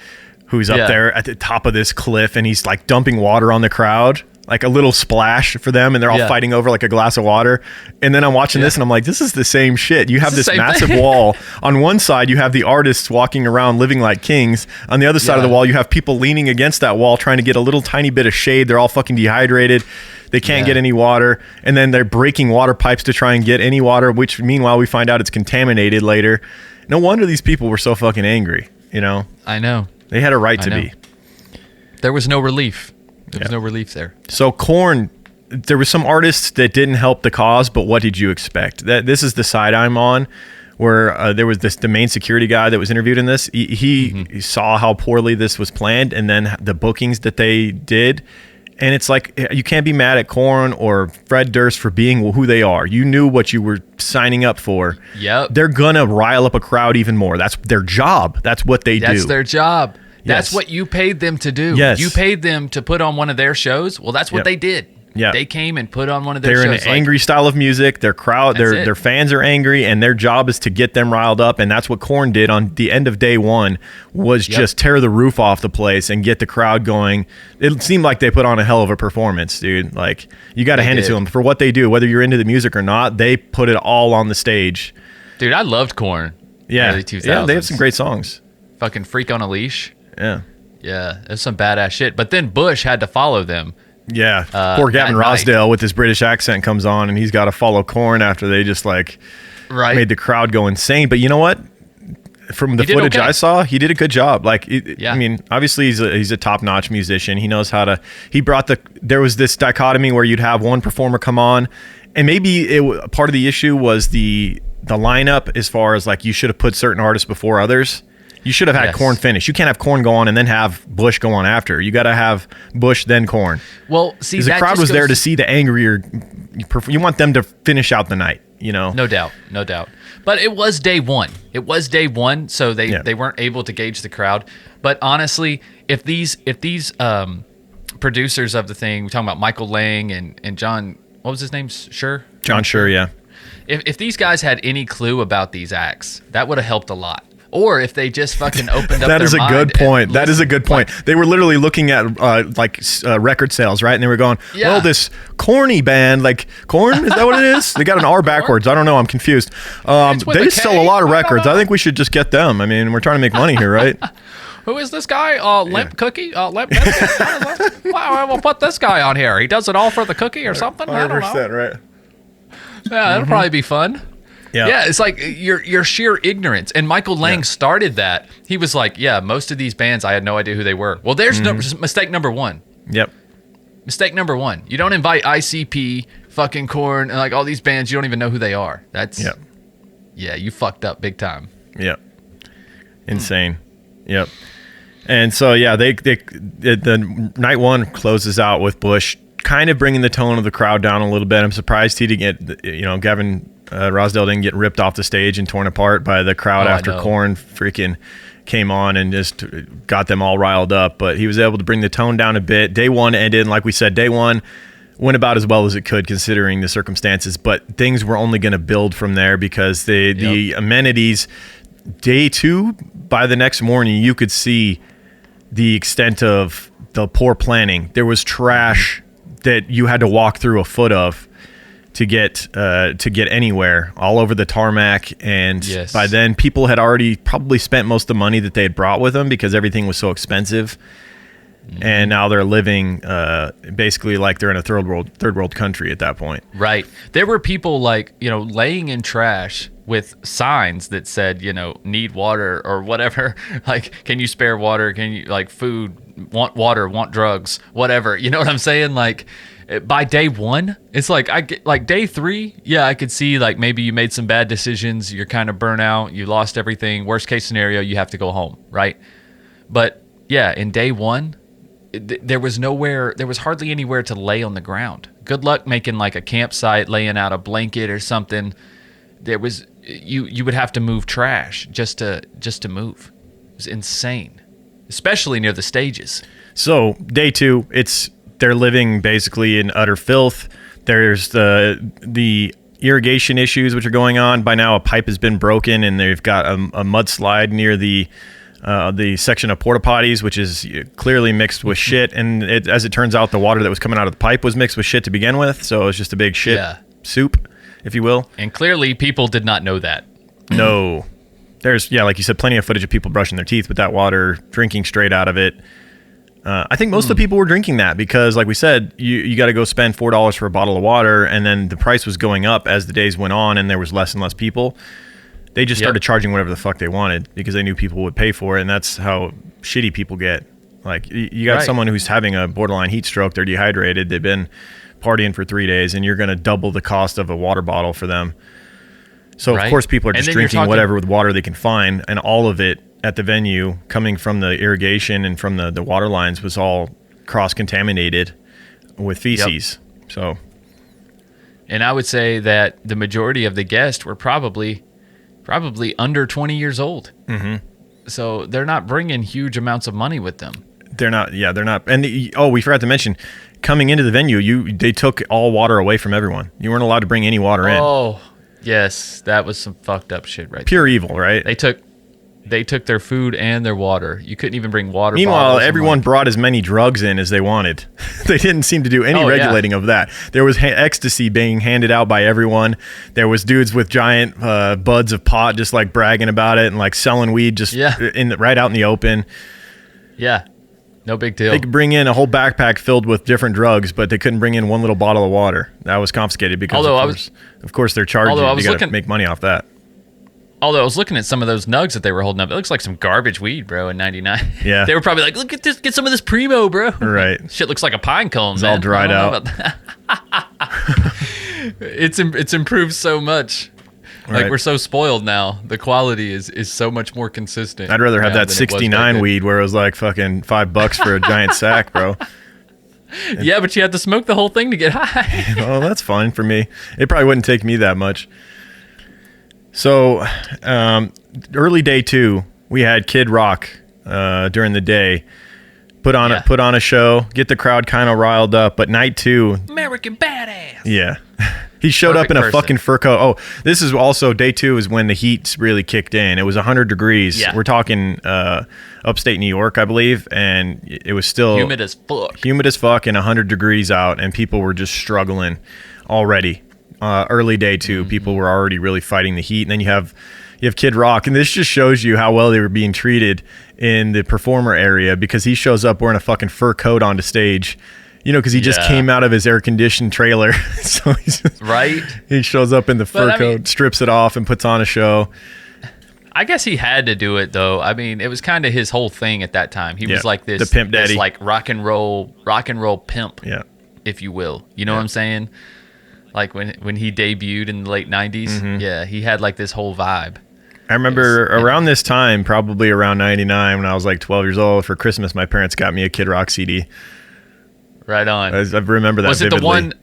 S1: who's up there at the top of this cliff, and he's like dumping water on the crowd, like a little splash for them, and they're all fighting over like a glass of water. And then I'm watching this and I'm like, this is the same shit. You have this massive wall. On one side, you have the artists walking around living like kings. On the other side of the wall, you have people leaning against that wall trying to get a little tiny bit of shade. They're all fucking dehydrated. They can't get any water. And then they're breaking water pipes to try and get any water, which meanwhile we find out it's contaminated later. No wonder these people were so fucking angry,
S2: I know.
S1: They had a right to be.
S2: There was no relief. There was no relief there.
S1: So Korn, there were some artists that didn't help the cause, but what did you expect? This is the side I'm on, where there was the main security guy that was interviewed in this. He saw how poorly this was planned, and then the bookings that they did. And it's like, you can't be mad at Korn or Fred Durst for being who they are. You knew what you were signing up for.
S2: Yep.
S1: They're gonna rile up a crowd even more. That's their job. That's what they do.
S2: That's their job. That's what you paid them to do.
S1: Yes.
S2: You paid them to put on one of their shows. Well, that's what they did.
S1: Yeah.
S2: They came and put on one of their
S1: shows.
S2: They're
S1: in an angry style of music. Their crowd, their fans are angry, and their job is to get them riled up. And that's what Korn did on the end of day one, was just tear the roof off the place and get the crowd going. It seemed like they put on a hell of a performance, dude. Like, you got to hand it to them for what they do. Whether you're into the music or not, they put it all on the stage.
S2: Dude, I loved Korn.
S1: Yeah.
S2: Early 2000s.
S1: Yeah, they have some great songs.
S2: Fucking Freak on a Leash.
S1: Yeah.
S2: Yeah, there's some badass shit. But then Bush had to follow them.
S1: Yeah. Poor Gavin Rossdale with his British accent comes on, and he's got to follow Korn after they just like made the crowd go insane. But you know what? From the footage I saw, he did a good job. Like, I mean, obviously he's a top-notch musician. He knows how to. He brought there was this dichotomy where you'd have one performer come on, and maybe part of the issue was the lineup as far as like you should have put certain artists before others. You should have had Korn finish. You can't have Korn go on and then have Bush go on after. You got to have Bush then Korn.
S2: Well, see,
S1: the crowd was there to see the angrier. You want them to finish out the night. You know,
S2: no doubt. But it was day one. So they weren't able to gauge the crowd. But honestly, if these producers of the thing, we're talking about Michael Lang and John, what was his name?
S1: John Schur, yeah.
S2: If these guys had any clue about these acts, that would have helped a lot. Or if they just fucking opened up
S1: That is a good point.
S2: That
S1: is a good point. They were literally looking at record sales, right? And they were going, well, this corny band, like Korn, is that what it is? They got an R backwards. I don't know. I'm confused. They just sell a lot of records. I think we should just get them. I mean, we're trying to make money here, right?
S2: Who is this guy? Limp Cookie? Limp Biscuit? Well, we'll put this guy on here. He does it all for the cookie or something?
S1: 100%, right.
S2: Yeah, that'll probably be fun.
S1: Yeah,
S2: it's like your sheer ignorance. And Michael Lang started that. He was like, yeah, most of these bands, I had no idea who they were. Well, there's mistake number one.
S1: Yep.
S2: Mistake number one. You don't invite ICP, fucking Korn, and like all these bands, you don't even know who they are. That's, yeah, you fucked up big time.
S1: Yep. Insane. Yep. And so, yeah, the night one closes out with Bush kind of bringing the tone of the crowd down a little bit. I'm surprised he didn't get, Gavin Rossdale didn't get ripped off the stage and torn apart by the crowd after Korn freaking came on and just got them all riled up. But he was able to bring the tone down a bit. Day one ended, and like we said, day one went about as well as it could considering the circumstances. But things were only going to build from there because the amenities. Day two, by the next morning, you could see the extent of the poor planning. There was trash that you had to walk through a foot of to get anywhere, all over the tarmac. And by then, people had already probably spent most of the money that they had brought with them because everything was so expensive. And now they're living basically like they're in a third world country at that point.
S2: Right. There were people like, laying in trash with signs that said, need water or whatever. Like, can you spare water? Can you, like, food, want water, want drugs, whatever. You know what I'm saying? Like, by day one, it's like, I get, like, day three, I could see, like, maybe you made some bad decisions. You're kind of burnt out. You lost everything. Worst case scenario, you have to go home, right? But, in day one, there was hardly anywhere to lay on the ground. Good luck making like a campsite, laying out a blanket or something. There was you would have to move trash just to move. It was insane, especially near the stages.
S1: So day two, they're living basically in utter filth. There's the irrigation issues which are going on. By now, a pipe has been broken, and they've got a mudslide near the section of porta potties, which is clearly mixed with shit. And as it turns out, the water that was coming out of the pipe was mixed with shit to begin with. So it's just a big shit soup, if you will.
S2: And clearly people did not know that.
S1: No. There's, like you said, plenty of footage of people brushing their teeth with that water, drinking straight out of it. I think most of the people were drinking that because, like we said, you got to go spend $4 for a bottle of water. And then the price was going up as the days went on and there was less and less people. They just started charging whatever the fuck they wanted because they knew people would pay for it, and that's how shitty people get. Like, you got someone who's having a borderline heat stroke, they're dehydrated, they've been partying for 3 days, and you're going to double the cost of a water bottle for them. So, of course, people are just drinking whatever with water they can find, and all of it at the venue, coming from the irrigation and from the water lines, was all cross-contaminated with feces. So,
S2: and I would say that the majority of the guests were probably under 20 years old. Mm-hmm. So they're not bringing huge amounts of money with them.
S1: They're not. And we forgot to mention, coming into the venue, they took all water away from everyone. You weren't allowed to bring any water in.
S2: Oh, yes. That was some fucked up shit right
S1: Pure
S2: there.
S1: Evil, right?
S2: They took They took their food and their water. You couldn't even bring water.
S1: Meanwhile, everyone brought as many drugs in as they wanted. They didn't seem to do any regulating of that. There was ecstasy being handed out by everyone. There was dudes with giant buds of pot just like bragging about it and like selling weed just right out in the open.
S2: Yeah, no big deal.
S1: They could bring in a whole backpack filled with different drugs, but they couldn't bring in one little bottle of water. That was confiscated because, of course, they're charging. You got to make money off that.
S2: Although I was looking at some of those nugs that they were holding up, it looks like some garbage weed, bro, in 99.
S1: Yeah.
S2: They were probably like, look at this, get some of this Primo, bro.
S1: Right.
S2: Shit looks like a pine cone,
S1: it's
S2: man.
S1: all dried out.
S2: It's improved so much. Like, we're so spoiled now. The quality is so much more consistent.
S1: I'd rather have that 69 weed where it was like fucking $5 for a giant sack, bro.
S2: Yeah, but you had to smoke the whole thing to get high.
S1: Well, that's fine for me. It probably wouldn't take me that much. So, early day 2, we had Kid Rock during the day. Put on a show, get the crowd kind of riled up. But night 2,
S2: American Badass.
S1: Yeah, he showed up in a fucking fur coat. Oh, this is also day 2 is when the heat really kicked in. It was 100 degrees. Yeah. We're talking upstate New York, I believe, and it was still
S2: humid as fuck,
S1: and 100 degrees out, and people were just struggling already. Early day 2, people were already really fighting the heat, and then you have Kid Rock, and this just shows you how well they were being treated in the performer area, because he shows up wearing a fucking fur coat onto stage, because he just came out of his air-conditioned trailer. So he shows up in the fur coat, strips it off, and puts on a show.
S2: I guess he had to do it, though. I mean, it was kind of his whole thing at that time. He was like this,
S1: the pimp daddy,
S2: this like rock and roll pimp, if you will. You know what I'm saying? Like when he debuted in the late 90s, he had like this whole vibe.
S1: I remember around this time, probably around 99, when I was like 12 years old, for Christmas, my parents got me a Kid Rock CD.
S2: Right on.
S1: I remember that vividly.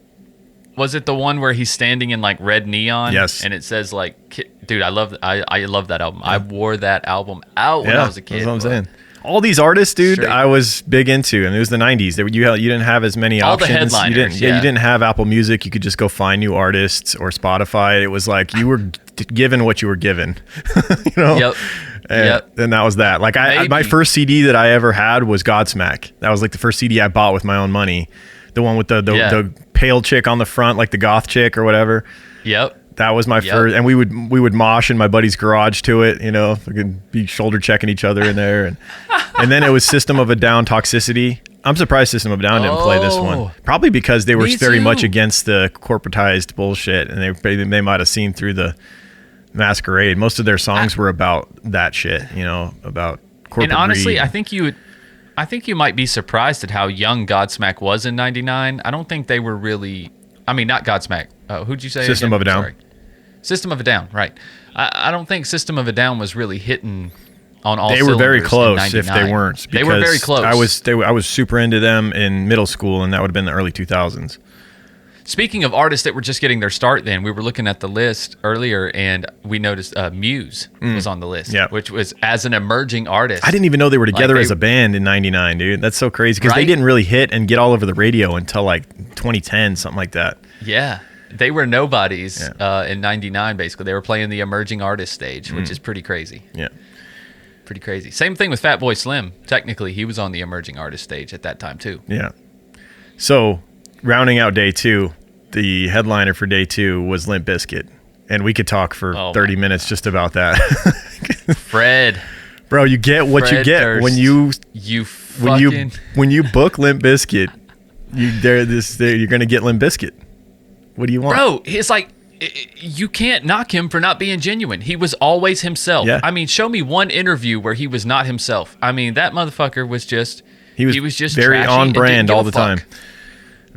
S2: Was it the one where he's standing in like red neon?
S1: Yes.
S2: And it says like, dude, I love that album. I wore that album out when I was a kid.
S1: That's what I'm saying. All these artists, dude, I was big into, and it was the 90s. You didn't have as many options.
S2: All the headliners,
S1: you didn't have Apple Music. You could just go find new artists, or Spotify. It was like you were given what you were given.
S2: Yep.
S1: And that was that. Like my first CD that I ever had was Godsmack. That was like the first CD I bought with my own money. The one with the pale chick on the front, like the goth chick or whatever.
S2: Yep.
S1: That was my first, and we would mosh in my buddy's garage to it, we could be shoulder checking each other in there, and then it was System of a Down, Toxicity. I'm surprised System of a Down didn't play this one, probably because they were very much against the corporatized bullshit, and they might have seen through the masquerade. Most of their songs were about that shit, about corporate.
S2: And honestly,
S1: greed.
S2: I think you might be surprised at how young Godsmack was in '99. I don't think they were really. I mean, not Godsmack. Who'd you say?
S1: System of a Down. Sorry.
S2: System of a Down, right. I don't think System of a Down was really hitting on all
S1: cylinders. They were very close if they weren't.
S2: They were very close.
S1: I was super into them in middle school, and that would have been the early 2000s.
S2: Speaking of artists that were just getting their start then, we were looking at the list earlier, and we noticed Muse was on the list, which was as an emerging artist.
S1: I didn't even know they were together as a band in 99, dude. That's so crazy, because they didn't really hit and get all over the radio until like 2010, something like that.
S2: Yeah. They were nobodies in 99, basically. They were playing the emerging artist stage, which is pretty crazy.
S1: Yeah.
S2: Pretty crazy. Same thing with Fatboy Slim. Technically, he was on the emerging artist stage at that time, too.
S1: Yeah. So, rounding out day 2, the headliner for day 2 was Limp Bizkit. And we could talk for 30 minutes just about that.
S2: Fred.
S1: Bro, you get what you get
S2: Durst.
S1: when you book Limp Bizkit. You're going to get Limp Bizkit. What do you want?
S2: Bro, it's like, you can't knock him for not being genuine. He was always himself.
S1: Yeah.
S2: I mean, show me one interview where he was not himself. I mean, that motherfucker was just... He was just
S1: very on brand all the time.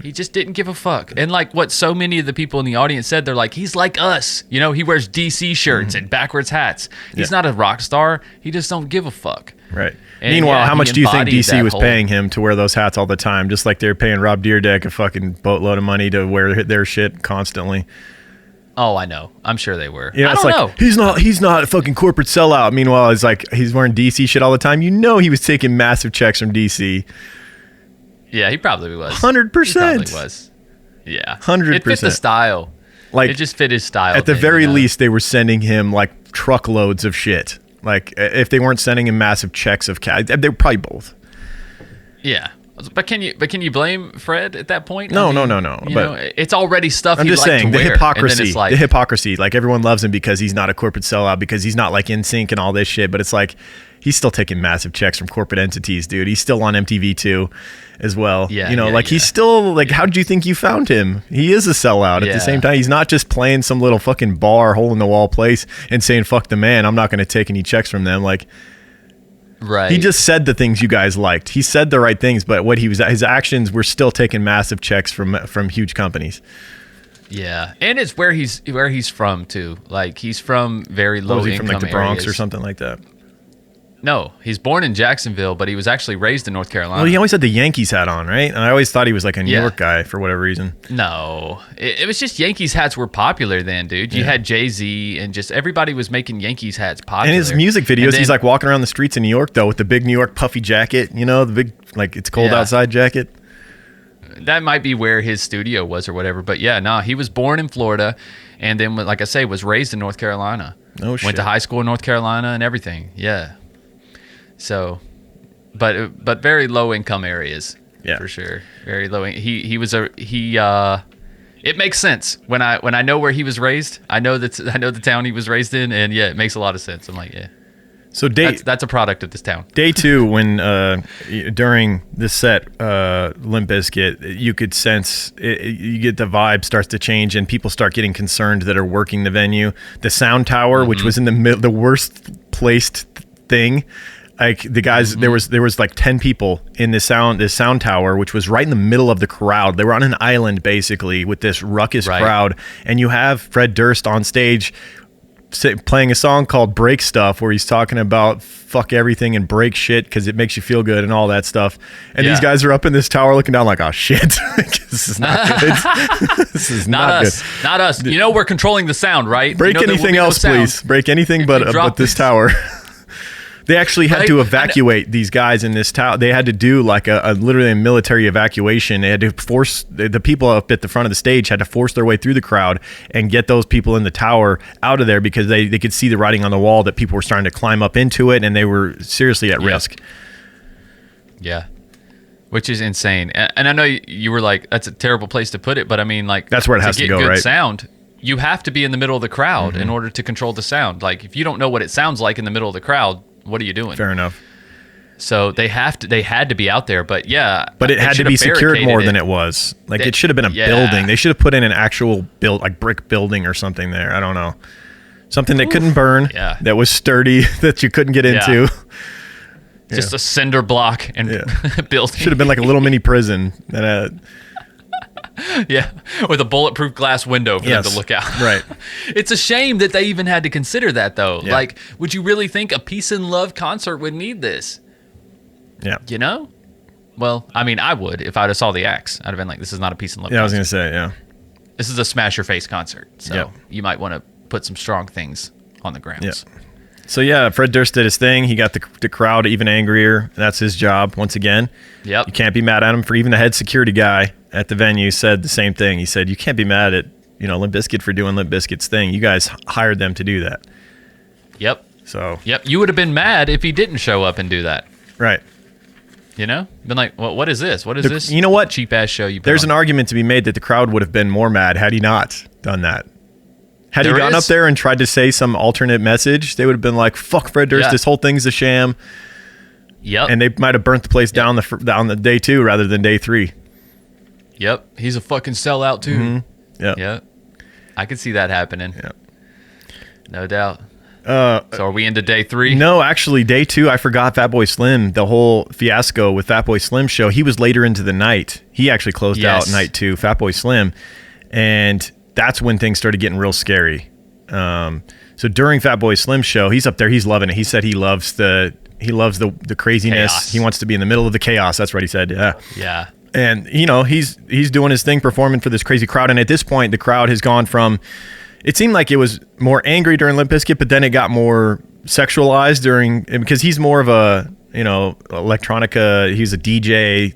S2: He just didn't give a fuck. And like what so many of the people in the audience said, they're like, he's like us. He wears DC shirts and backwards hats. He's not a rock star. He just don't give a fuck.
S1: Right. And meanwhile, how much do you think DC was paying him to wear those hats all the time? Just like they're paying Rob Dyrdek a fucking boatload of money to wear their shit constantly.
S2: Oh, I know. I'm sure they were.
S1: I don't know. He's not a fucking corporate sellout. Meanwhile, it's like he's wearing DC shit all the time. He was taking massive checks from DC.
S2: Yeah, he probably was.
S1: 100%.
S2: He probably was. Yeah.
S1: 100%.
S2: It fit the style. Like, it just fit his style.
S1: At the very least, they were sending him like truckloads of shit. Like if they weren't sending him massive checks of cash, they were probably both.
S2: Yeah. But can you blame Fred at that point?
S1: No.
S2: But it's already stuff.
S1: I'm just saying the hypocrisy.
S2: Like,
S1: the hypocrisy. Like everyone loves him because he's not a corporate sellout, because he's not like NSYNC and all this shit. But it's like he's still taking massive checks from corporate entities, dude. He's still on MTV too, as well.
S2: Yeah,
S1: he's still like. How did you think you found him? He is a sellout at the same time. He's not just playing some little fucking bar, hole in the wall place and saying "fuck the man." I'm not going to take any checks from them. Like.
S2: Right.
S1: He just said the things you guys liked. He said the right things, but his actions were still taking massive checks from huge companies.
S2: Yeah, and it's where he's from too. Like he's from very low income
S1: from like the Bronx
S2: areas.
S1: or something like that.
S2: No, he's born in Jacksonville, but he was actually raised in North Carolina.
S1: Well, he always had the Yankees hat on, right? And I always thought he was like a New York guy for whatever reason.
S2: No, it was just Yankees hats were popular then, dude. You had Jay-Z and just everybody was making Yankees hats popular.
S1: And his music videos, he's like walking around the streets in New York though with the big New York puffy jacket, the big like it's cold outside jacket.
S2: That might be where his studio was or whatever, but he was born in Florida, and then like I say, was raised in North Carolina.
S1: Oh shit.
S2: Went to high school in North Carolina and everything. Yeah. So, but very low income areas. Yeah, for sure. Very low. It makes sense when I know where he was raised. I know the town he was raised in, and it makes a lot of sense. I'm like, yeah.
S1: So
S2: that's a product of this town.
S1: Day 2, when during this set, Limp Bizkit, you could sense you get the vibe starts to change, and people start getting concerned that are working the venue. The sound tower, which was in the middle, the worst placed thing. Like the guys, there was like 10 people in this sound tower, which was right in the middle of the crowd. They were on an island basically with this ruckus crowd, and you have Fred Durst on stage playing a song called "Break Stuff," where he's talking about fuck everything and break shit because it makes you feel good and all that stuff. And these guys are up in this tower looking down like, oh shit, this is not good. This is not
S2: us.
S1: good.
S2: Not us. We're controlling the sound, right?
S1: Break anything else, please. Break anything but this tower. They actually had to evacuate these guys in this tower. They had to do like a literally a military evacuation. They had to force the people up at the front of the stage had to force their way through the crowd and get those people in the tower out of there because they could see the writing on the wall that people were starting to climb up into it and they were seriously at risk.
S2: Yeah. Which is insane. And I know you were like, that's a terrible place to put it, but I mean, like,
S1: that's where it has to go,
S2: good
S1: right?
S2: Sound, you have to be in the middle of the crowd in order to control the sound. Like, if you don't know what it sounds like in the middle of the crowd, what are you doing?
S1: Fair enough.
S2: So they had to be out there, but
S1: but it had to be secured more than it was. Like it should have been a building. They should have put in an actual like brick building or something there. I don't know, something that couldn't burn, that was sturdy, that you couldn't get into.
S2: Just a cinder block and building.
S1: Should have been like a little mini prison that
S2: with a bulletproof glass window for them to look out.
S1: Right.
S2: It's a shame that they even had to consider that, though. Yeah. Like, would you really think a Peace and Love concert would need this?
S1: Yeah.
S2: Well, I mean, I would if I'd have saw the acts. I'd have been like, this is not a Peace and Love concert.
S1: I was going to say,
S2: This is a Smash Your Face concert. So you might want to put some strong things on the grounds.
S1: Yeah. So, Fred Durst did his thing. He got the crowd even angrier. That's his job, once again.
S2: Yep.
S1: You can't be mad at him. For even the head security guy at the venue said the same thing. He said, you can't be mad at Limp Bizkit for doing Limp Bizkit's thing. You guys hired them to do that.
S2: Yep.
S1: So.
S2: Yep. You would have been mad if he didn't show up and do that.
S1: Right.
S2: Been like, well, what is this? What is this?
S1: You know what?
S2: Cheap ass show you put
S1: There's
S2: on.
S1: an argument to be made that the crowd would have been more mad had he not done that. Had he gone up there and tried to say some alternate message, they would have been like, fuck Fred Durst, this whole thing's a sham.
S2: Yep.
S1: And they might have burnt the place down the day 2 rather than day 3.
S2: Yep. He's a fucking sellout too.
S1: Mm-hmm.
S2: Yep. I could see that happening.
S1: Yep.
S2: No doubt. So are we into day 3?
S1: No, actually, day 2, I forgot Fatboy Slim. The whole fiasco with Fatboy Slim show, he was later into the night. He actually closed out night 2, Fatboy Slim. And that's when things started getting real scary. So during Fatboy Slim's show, he's up there, he's loving it. He said he loves the craziness.
S2: Chaos.
S1: He wants to be in the middle of the chaos. That's what he said.
S2: Yeah.
S1: And he's doing his thing, performing for this crazy crowd. And at this point, the crowd has gone from, it seemed like it was more angry during Limp Bizkit, but then it got more sexualized because he's more of a electronica. He's a DJ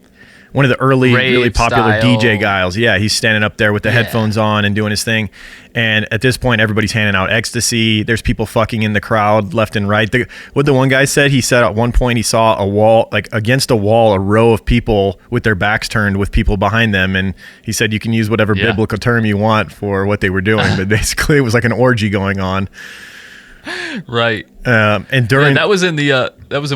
S1: one of the early,
S2: Rave
S1: really popular
S2: style.
S1: DJ guys. Yeah, he's standing up there with the headphones on and doing his thing. And at this point, everybody's handing out ecstasy. There's people fucking in the crowd left and right. What the one guy said, he said at one point he saw a wall, like against a wall, a row of people with their backs turned with people behind them. And he said you can use whatever biblical term you want for what they were doing. But basically, it was like an orgy going on.
S2: Right.
S1: And during
S2: that was in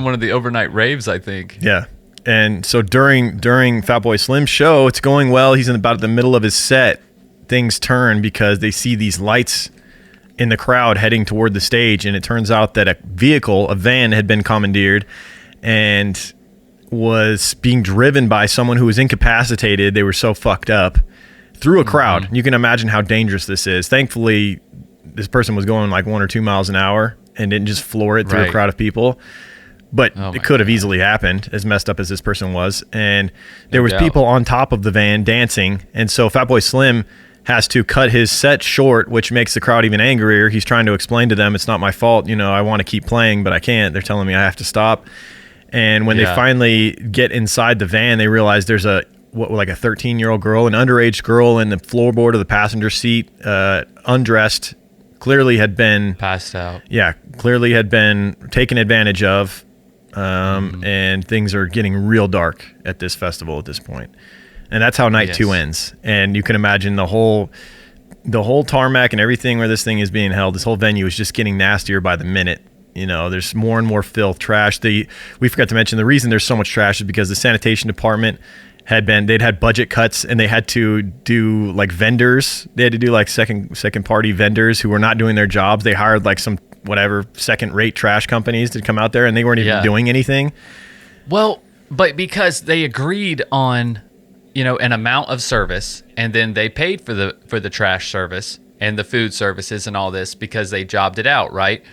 S2: one of the overnight raves, I think.
S1: Yeah. And so during Fatboy Slim's show, it's going well. He's in about the middle of his set. Things turn because they see these lights in the crowd heading toward the stage, and it turns out that a van had been commandeered and was being driven by someone who was incapacitated. They were so fucked up through a crowd. You can imagine how dangerous this is. Thankfully, this person was going like 1 or 2 miles an hour and didn't just floor it through a crowd of people. But it could have easily happened, as messed up as this person was. And there was people on top of the van dancing. And so Fatboy Slim has to cut his set short, which makes the crowd even angrier. He's trying to explain to them, it's not my fault. You know, I want to keep playing, but I can't. They're telling me I have to stop. And when they finally get inside the van, they realize there's like a 13-year-old girl, an underage girl in the floorboard of the passenger seat, undressed, clearly had been
S2: passed out.
S1: Yeah, clearly had been taken advantage of. And things are getting real dark at this festival at this point. And that's how night 2 ends. And you can imagine the whole tarmac and everything where this thing is being held, this whole venue is just getting nastier by the minute. You know, there's more and more filth, trash. We forgot to mention the reason there's so much trash is because the sanitation department they'd had budget cuts, and they had to do like vendors. They had to do like second party vendors who were not doing their jobs. They hired like some second rate trash companies to come out there, and they weren't even doing anything.
S2: Well, but because they agreed on, an amount of service, and then they paid for the trash service and the food services and all this because they jobbed it out, right?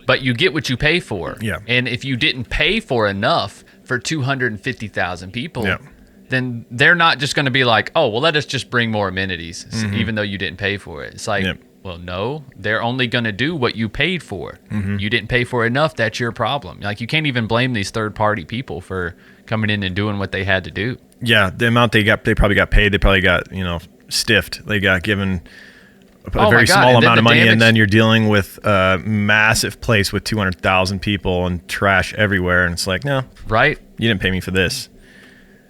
S2: But you get what you pay for.
S1: Yeah.
S2: And if you didn't pay for enough for 250,000 people, then they're not just going to be like, oh, well, let us just bring more amenities, even though you didn't pay for it. It's like, well, no, they're only going to do what you paid for. You didn't pay for enough. That's your problem. Like, you can't even blame these third-party people for coming in and doing what they had to do.
S1: Yeah, the amount they probably got paid. They probably got, stiffed. They got given a very small amount of money, and then you're dealing with a massive place with 200,000 people and trash everywhere, and it's like, no,
S2: right?
S1: You didn't pay me for this.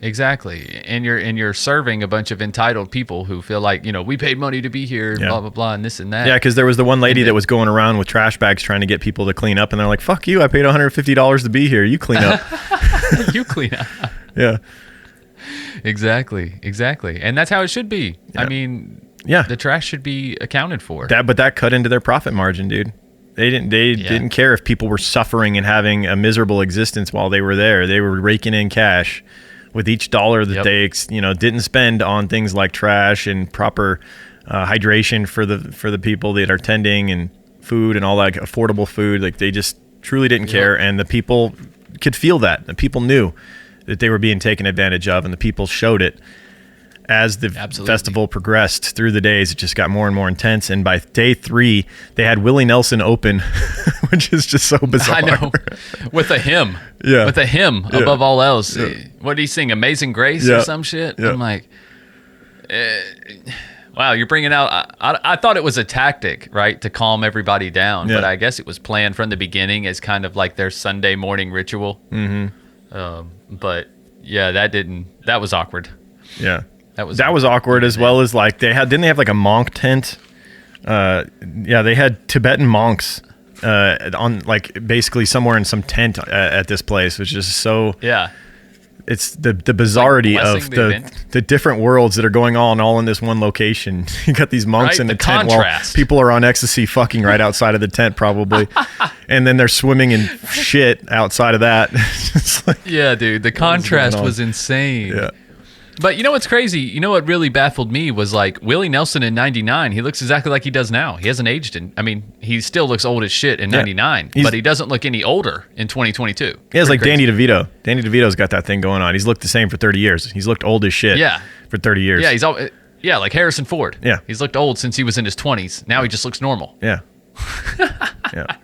S2: Exactly. And you're serving a bunch of entitled people who feel like, we paid money to be here, blah, blah, blah, and this and that.
S1: Yeah, because there was the one lady that was going around with trash bags trying to get people to clean up, and they're like, fuck you, I paid $150 to be here. You clean up.
S2: You clean up.
S1: Yeah. Exactly.
S2: And that's how it should be.
S1: Yeah.
S2: I mean,
S1: yeah,
S2: the trash should be accounted for.
S1: But that cut into their profit margin, dude. They didn't care if people were suffering and having a miserable existence while they were there. They were raking in cash with each dollar that they didn't spend on things like trash and proper hydration for the people that are tending, and food and all that affordable food. Like, they just truly didn't care, and the people could feel that. The people knew that they were being taken advantage of, and the people showed it. As the festival progressed through the days, it just got more and more intense. And by day 3, they had Willie Nelson open, which is just so bizarre.
S2: I know. With a hymn.
S1: Yeah.
S2: With a hymn above all else. Yeah. What did he sing? Amazing Grace or some shit?
S1: Yeah.
S2: I'm like, wow, you're bringing out... I thought it was a tactic, right, to calm everybody down. Yeah. But I guess it was planned from the beginning as kind of like their Sunday morning ritual. But yeah, that was awkward.
S1: Yeah. That was awkward, as well as like didn't they have like a monk tent? They had Tibetan monks on like basically somewhere in some tent at this place, which is so it's the bizarrety of the different worlds that are going on all in this one location. You got these monks in the tent while people are on ecstasy fucking right outside of the tent probably. And then they're swimming in shit outside of that.
S2: Yeah, dude, the contrast was insane.
S1: Yeah.
S2: But you know what's crazy? You know what really baffled me was like Willie Nelson in 99, he looks exactly like he does now. He hasn't aged he still looks old as shit in 99, but he doesn't look any older in 2022.
S1: He has like crazy. Danny DeVito. Danny DeVito's got that thing going on. He's looked the same for 30 years. He's looked old as shit for 30 years.
S2: Yeah, like Harrison Ford.
S1: Yeah.
S2: He's looked old since he was in his 20s. Now he just looks normal.
S1: Yeah. Yeah.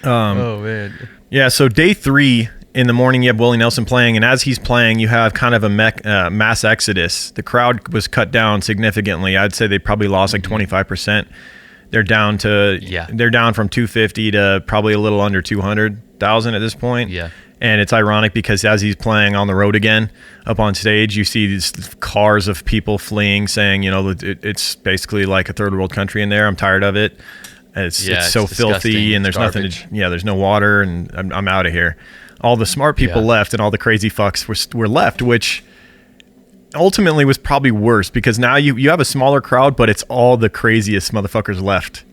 S2: Oh, man.
S1: Yeah, so day 3 in the morning, you have Willie Nelson playing, and as he's playing, you have kind of a mass exodus. The crowd was cut down significantly. I'd say they probably lost like 25%. They're down from 250 to probably a little under 200,000 at this point.
S2: Yeah.
S1: And it's ironic because as he's playing on the road again, up on stage, you see these cars of people fleeing, saying, it's basically like a third world country in there. I'm tired of it. It's so filthy, and there's
S2: garbage.
S1: nothing. There's no water, and I'm out of here. All the smart people left, and all the crazy fucks were left, which ultimately was probably worse because now you have a smaller crowd, but it's all the craziest motherfuckers left.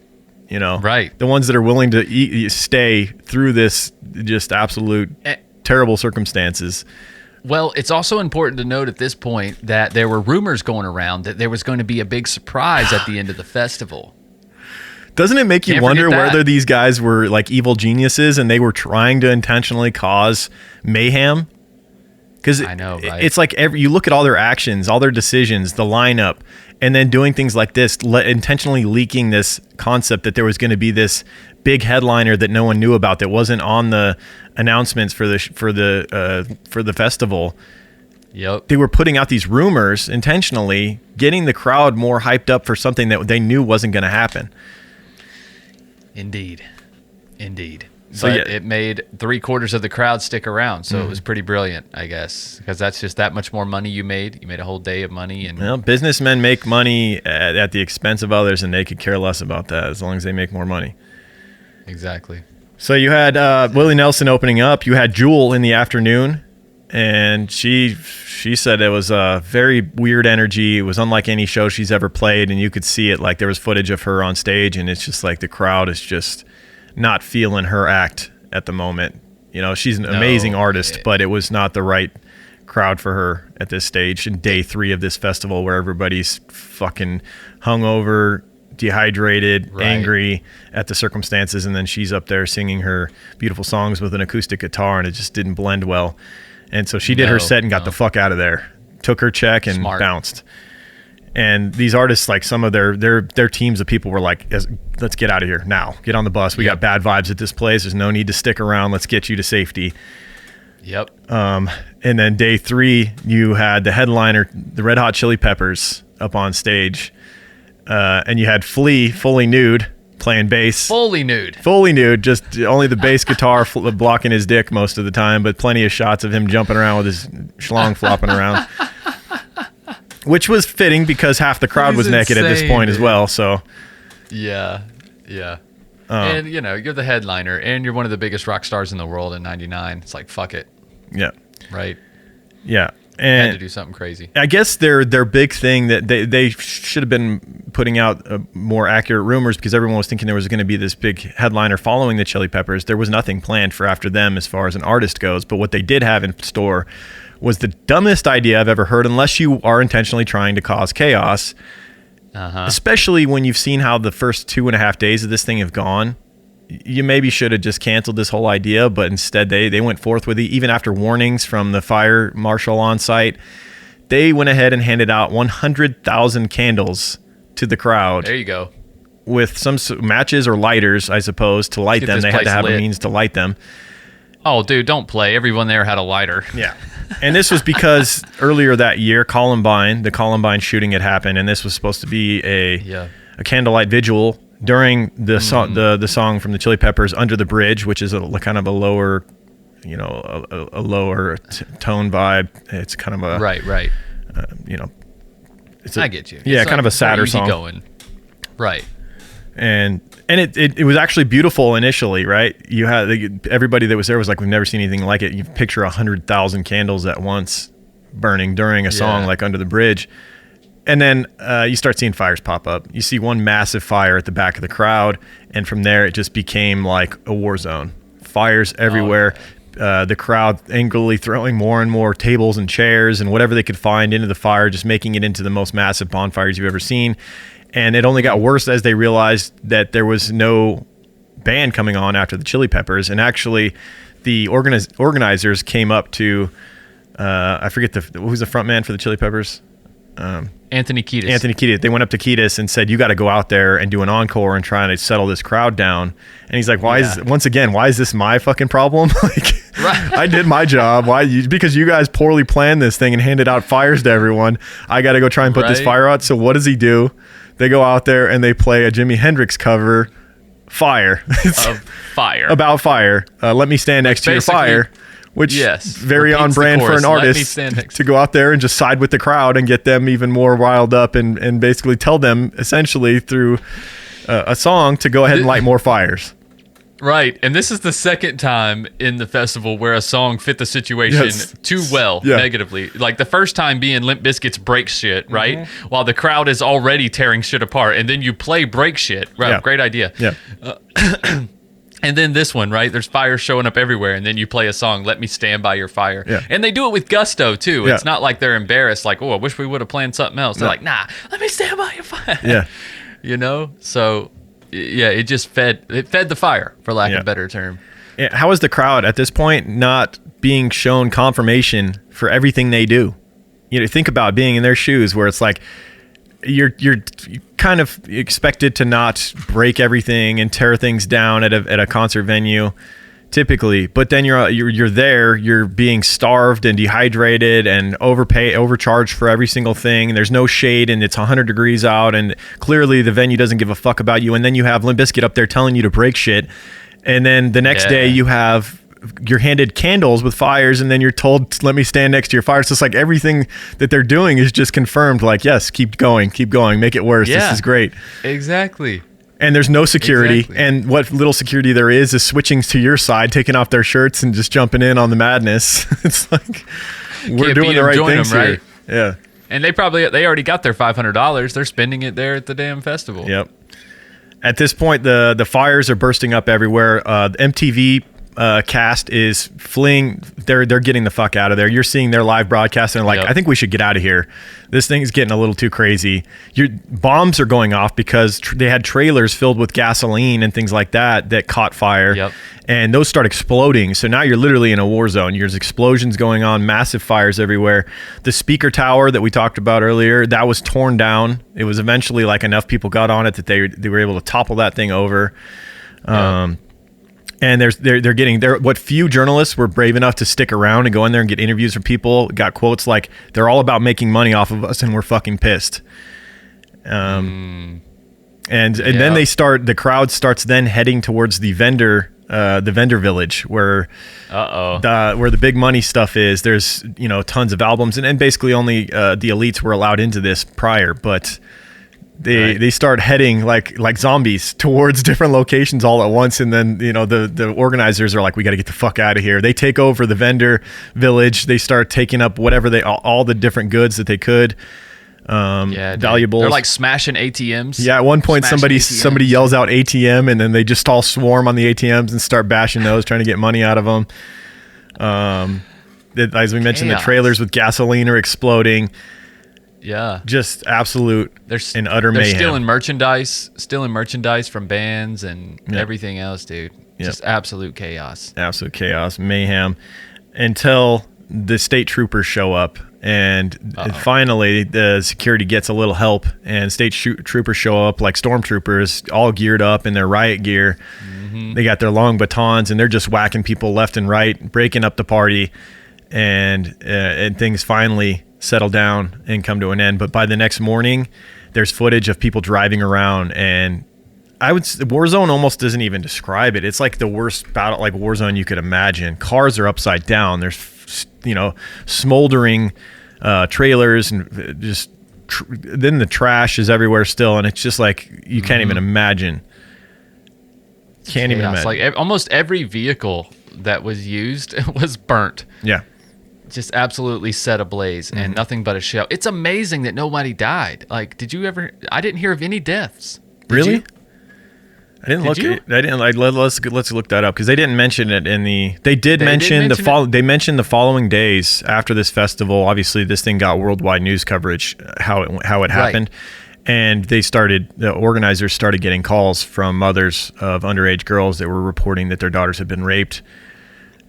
S2: Right?
S1: The ones that are willing to stay through this just absolute terrible circumstances.
S2: Well, it's also important to note at this point that there were rumors going around that there was going to be a big surprise at the end of the festival.
S1: Doesn't it make you wonder whether these guys were like evil geniuses and they were trying to intentionally cause mayhem? Because
S2: I know, right?
S1: It's like you look at all their actions, all their decisions, the lineup, and then doing things like this, intentionally leaking this concept that there was going to be this big headliner that no one knew about that wasn't on the announcements for the festival.
S2: Yep.
S1: They were putting out these rumors intentionally, getting the crowd more hyped up for something that they knew wasn't going to happen.
S2: Indeed.
S1: So
S2: But it made 3/4 of the crowd stick around, so it was pretty brilliant, I guess, because that's just that much more money you made. You made a whole day of money, and
S1: businessmen make money at the expense of others, and they could care less about that as long as they make more money.
S2: Exactly.
S1: So you had Willie Nelson opening up. You had Jewel in the afternoon, and she said it was a very weird energy. It was unlike any show she's ever played, and you could see it. Like there was footage of her on stage, and it's just like the crowd is just not feeling her act at the moment. She's an amazing artist, but it was not the right crowd for her at this stage in day 3 of this festival where everybody's fucking hungover, dehydrated, angry at the circumstances, and then she's up there singing her beautiful songs with an acoustic guitar, and it just didn't blend well. And so she did her set and got the fuck out of there, took her check and bounced. And these artists, like some of their teams of people were like, let's get out of here now. Get on the bus. We got bad vibes at this place. There's no need to stick around. Let's get you to safety.
S2: Yep.
S1: And then day 3, you had the headliner, the Red Hot Chili Peppers, up on stage. And you had Flea, fully nude, playing bass.
S2: Fully nude.
S1: Just only the bass guitar blocking his dick most of the time, but plenty of shots of him jumping around with his schlong flopping around. Which was fitting because half the crowd was naked at this point as well. So,
S2: yeah. And you're the headliner, and you're one of the biggest rock stars in the world in '99. It's like fuck it.
S1: Yeah.
S2: Right.
S1: Yeah. And
S2: had to do something crazy.
S1: I guess their big thing that they should have been putting out more accurate rumors because everyone was thinking there was going to be this big headliner following the Chili Peppers. There was nothing planned for after them as far as an artist goes, but what they did have in store was the dumbest idea I've ever heard, unless you are intentionally trying to cause chaos, especially when you've seen how the first 2.5 days of this thing have gone. You maybe should have just canceled this whole idea, but instead they went forth with it. Even after warnings from the fire marshal on site, they went ahead and handed out 100,000 candles to the crowd.
S2: There you go.
S1: With some matches or lighters, I suppose, to light them. They had to have a means to light them.
S2: Oh, dude, don't play. Everyone there had a lighter.
S1: Yeah. And this was because earlier that year, the Columbine shooting had happened, and this was supposed to be a candlelight vigil during the song from the Chili Peppers, "Under the Bridge," which is kind of a lower, a lower tone vibe. It's kind of a
S2: right. I get you.
S1: Yeah,
S2: it's
S1: kind of a sadder song.
S2: Going. Right.
S1: And it was actually beautiful initially, right? You had everybody that was there was like, we've never seen anything like it. You picture 100,000 candles at once burning during a song like "Under the Bridge," and then you start seeing fires pop up. You see one massive fire at the back of the crowd, and from there it just became like a war zone. Fires everywhere. The crowd angrily throwing more and more tables and chairs and whatever they could find into the fire, just making it into the most massive bonfires you've ever seen. And it only got worse as they realized that there was no band coming on after the Chili Peppers. And actually, the organizers came up to, I forget who's the front man for the Chili Peppers?
S2: Anthony Kiedis.
S1: They went up to Kiedis and said, "You got to go out there and do an encore and try to settle this crowd down." And he's like, why is this my fucking problem? Like, I did my job. Because you guys poorly planned this thing and handed out fires to everyone. I got to go try and put this fire out. So what does he do? They go out there and they play a Jimi Hendrix cover, Fire. About fire. Let me stand next to your fire. Which very on brand for an artist to go out there and just side with the crowd and get them even more riled up and basically tell them essentially through a song to go ahead and light more fires.
S2: Right. And this is the second time in the festival where a song fit the situation too well negatively. Like the first time being Limp Bizkit's Break Shit, right? While the crowd is already tearing shit apart. And then you play Break Shit. Right. Yeah. Great idea.
S1: Yeah.
S2: And then this one, right? There's fire showing up everywhere, and then you play a song, Let Me Stand By Your Fire.
S1: Yeah.
S2: And they do it with gusto, too. It's not like they're embarrassed, like, oh, I wish we would have planned something else. They're like, nah, let me stand by your fire.
S1: Yeah.
S2: You know? So, yeah, it just fed the fire, for lack of a better term.
S1: Yeah. How is the crowd at this point not being shown confirmation for everything they do? You know, think about being in their shoes where it's like, you're kind of expected to not break everything and tear things down at a concert venue typically, but then you're there, you're being starved and dehydrated and overcharged for every single thing. There's no shade and it's 100 degrees out and clearly the venue doesn't give a fuck about you. And then you have Limp Bizkit up there telling you to break shit. And then the next day you're handed candles with fires and then you're told, let me stand next to your fire. So it's like everything that they're doing is just confirmed, like, yes, keep going, make it worse. This is great.
S2: Exactly.
S1: And there's no security. And what little security there is switching to your side, taking off their shirts and just jumping in on the madness. It's like, we're doing the right things here. Right? Yeah.
S2: And they already got their $500. They're spending it there at the damn festival.
S1: Yep. At this point, the fires are bursting up everywhere. The MTV cast is fleeing. They're getting the fuck out of there. You're seeing their live broadcast and like, I think we should get out of here. This thing's getting a little too crazy. Your bombs are going off because they had trailers filled with gasoline and things like that caught fire. And those start exploding. So now you're literally in a war zone. There's explosions going on, massive fires everywhere. The speaker tower that we talked about earlier, that was torn down. It was eventually like enough people got on it that they were able to topple that thing over. And they're getting what few journalists were brave enough to stick around and go in there and get interviews from people got quotes like, they're all about making money off of us and we're fucking pissed. And then the crowd starts then heading towards the vendor village where where the big money stuff is. There's tons of albums and basically only the elites were allowed into this prior, but they start heading like zombies towards different locations all at once, and then the organizers are like, we got to get the fuck out of here. They take over the vendor village. They start taking up whatever all the different goods that they could. Valuables.
S2: They're like smashing ATMs.
S1: Yeah, at one point somebody yells out ATM, and then they just all swarm on the ATMs and start bashing those, trying to get money out of them. As we mentioned, the trailers with gasoline are exploding.
S2: Yeah,
S1: just absolute and utter mayhem.
S2: They're stealing merchandise from bands and everything else, dude. Just absolute chaos.
S1: Absolute chaos, mayhem, until the state troopers show up, and finally the security gets a little help, and state troopers show up like stormtroopers, all geared up in their riot gear. They got their long batons, and they're just whacking people left and right, breaking up the party, and things finally settle down and come to an end. But by the next morning, there's footage of people driving around, and Warzone almost doesn't even describe it. It's like the worst battle, like Warzone you could imagine. Cars are upside down. There's smoldering trailers, and just then the trash is everywhere still, and it's just like you can't even imagine. Can't even imagine.
S2: Like almost every vehicle that was used was burnt.
S1: Yeah.
S2: Just absolutely set ablaze and nothing but a shell. It's amazing that nobody died. Like, did you ever? I didn't hear of any deaths.
S1: Really? I didn't look. I didn't like. Let's look that up because they didn't mention it in the. They mentioned the following days after this festival. Obviously, this thing got worldwide news coverage. How it happened, and the organizers started getting calls from mothers of underage girls that were reporting that their daughters had been raped.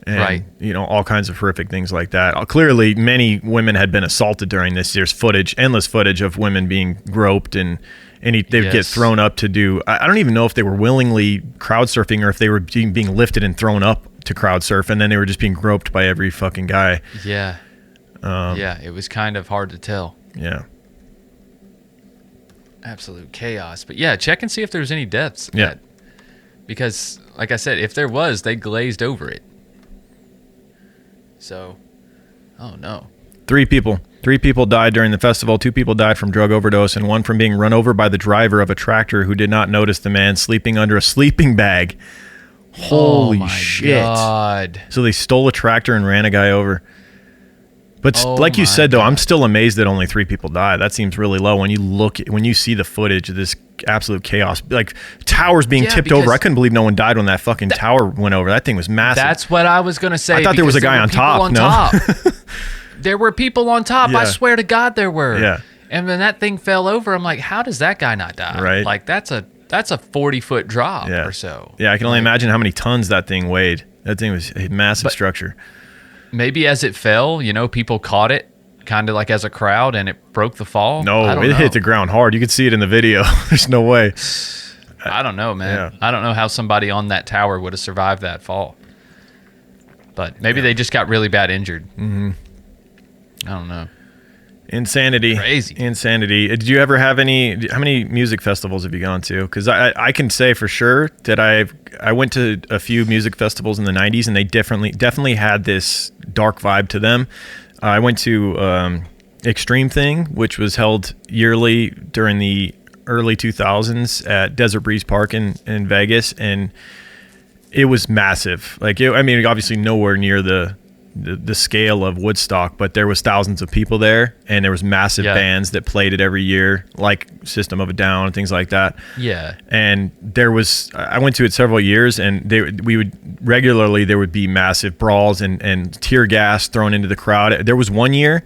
S1: And, all kinds of horrific things like that. Clearly, many women had been assaulted during this. There's endless footage of women being groped, and they would get thrown up to do. I don't even know if they were willingly crowd surfing or if they were being lifted and thrown up to crowd surf, and then they were just being groped by every fucking guy.
S2: Yeah. Yeah, it was kind of hard to tell.
S1: Yeah.
S2: Absolute chaos. But yeah, check and see if there's any deaths.
S1: Yeah.
S2: Because, like I said, if there was, they glazed over it. So, oh no.
S1: 3 people died during the festival. 2 people died from drug overdose, and 1 from being run over by the driver of a tractor who did not notice the man sleeping under a sleeping bag. Holy shit.
S2: God.
S1: So they stole a tractor and ran a guy over. But like you said, though, I'm still amazed that only 3 people died. That seems really low when you see the footage of this absolute chaos. Like towers being tipped over. I couldn't believe no one died when that fucking tower went over. That thing was massive.
S2: That's what I was going to say.
S1: I thought there was a guy on top. No.
S2: There were people on top.
S1: Yeah.
S2: I swear to God there were.
S1: Yeah.
S2: And when that thing fell over, I'm like, how does that guy not die?
S1: Right.
S2: Like that's a 40-foot drop or so.
S1: Yeah, I can only imagine how many tons that thing weighed. That thing was a massive structure.
S2: Maybe as it fell, people caught it kind of like as a crowd and it broke the fall.
S1: No, it hit the ground hard. You could see it in the video. There's no way.
S2: I don't know, man.
S1: Yeah.
S2: I don't know how somebody on that tower would have survived that fall. But maybe they just got really bad injured.
S1: Mm-hmm.
S2: I don't know.
S1: Insanity.
S2: Crazy.
S1: Insanity. Did you ever have how many music festivals have you gone to? Because I can say for sure that I went to a few music festivals in the 90s, and they definitely had this dark vibe to them. I went to Extreme Thing, which was held yearly during the early 2000s at Desert Breeze Park in Vegas, and it was massive. Like, obviously nowhere near the scale of Woodstock, but there was thousands of people there, and there was massive bands that played it every year, like System of a Down and things like that.
S2: Yeah.
S1: And I went to it several years, and there would be massive brawls and tear gas thrown into the crowd. There was one year,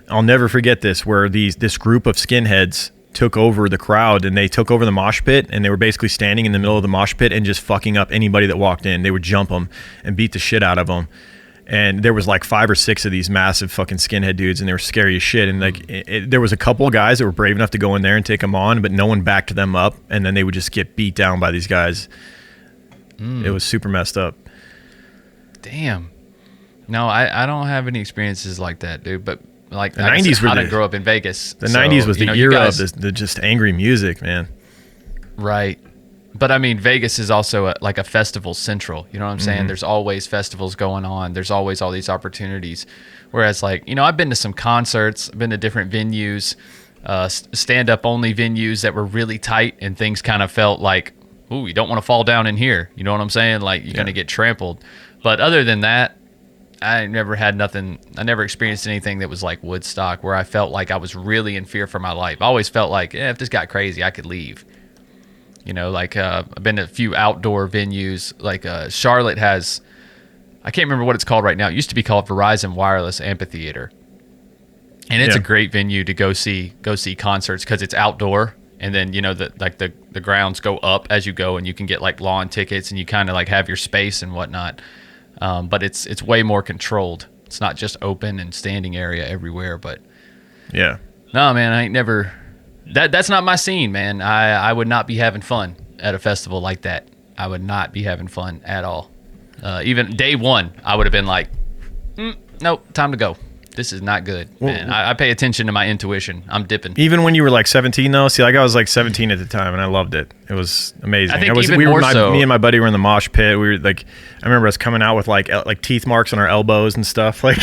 S1: I'll never forget this, where this group of skinheads took over the crowd, and they took over the mosh pit, and they were basically standing in the middle of the mosh pit and just fucking up anybody that walked in. They would jump them and beat the shit out of them. And there was like 5 or 6 of these massive fucking skinhead dudes, and they were scary as shit. And like there was a couple of guys that were brave enough to go in there and take them on, but no one backed them up, and then they would just get beat down by these guys. It was super messed up.
S2: Damn. No, I don't have any experiences like that, dude. But like
S1: the 90s were
S2: I didn't grow up in Vegas.
S1: The 90s was the era of the just angry music, man.
S2: Right. But I mean, Vegas is also like a festival central. You know what I'm saying? There's always festivals going on. There's always all these opportunities. Whereas like, I've been to some concerts, I've been to different venues, stand-up only venues that were really tight, and things kind of felt like, ooh, you don't want to fall down in here. You know what I'm saying? Like you're going to get trampled. But other than that, I never had nothing. I never experienced anything that was like Woodstock, where I felt like I was really in fear for my life. I always felt like, if this got crazy, I could leave. I've been to a few outdoor venues. Like Charlotte has, I can't remember what it's called right now. It used to be called Verizon Wireless Amphitheater, and it's a great venue to go see concerts because it's outdoor. And then the grounds go up as you go, and you can get like lawn tickets, and you kind of like have your space and whatnot. But it's way more controlled. It's not just open and standing area everywhere. But
S1: yeah,
S2: no, man, I ain't never. That's not my scene, man. I would not be having fun at a festival like that. I would not be having fun at all. Even day one, I would have been like, nope, time to go. This is not good, man. I pay attention to my intuition. I'm dipping.
S1: Even when you were like 17, though? See, like I was like 17 at the time, and I loved it. It was amazing.
S2: I think me
S1: and my buddy were in the mosh pit. We were like, I remember us coming out with like teeth marks on our elbows and stuff. Like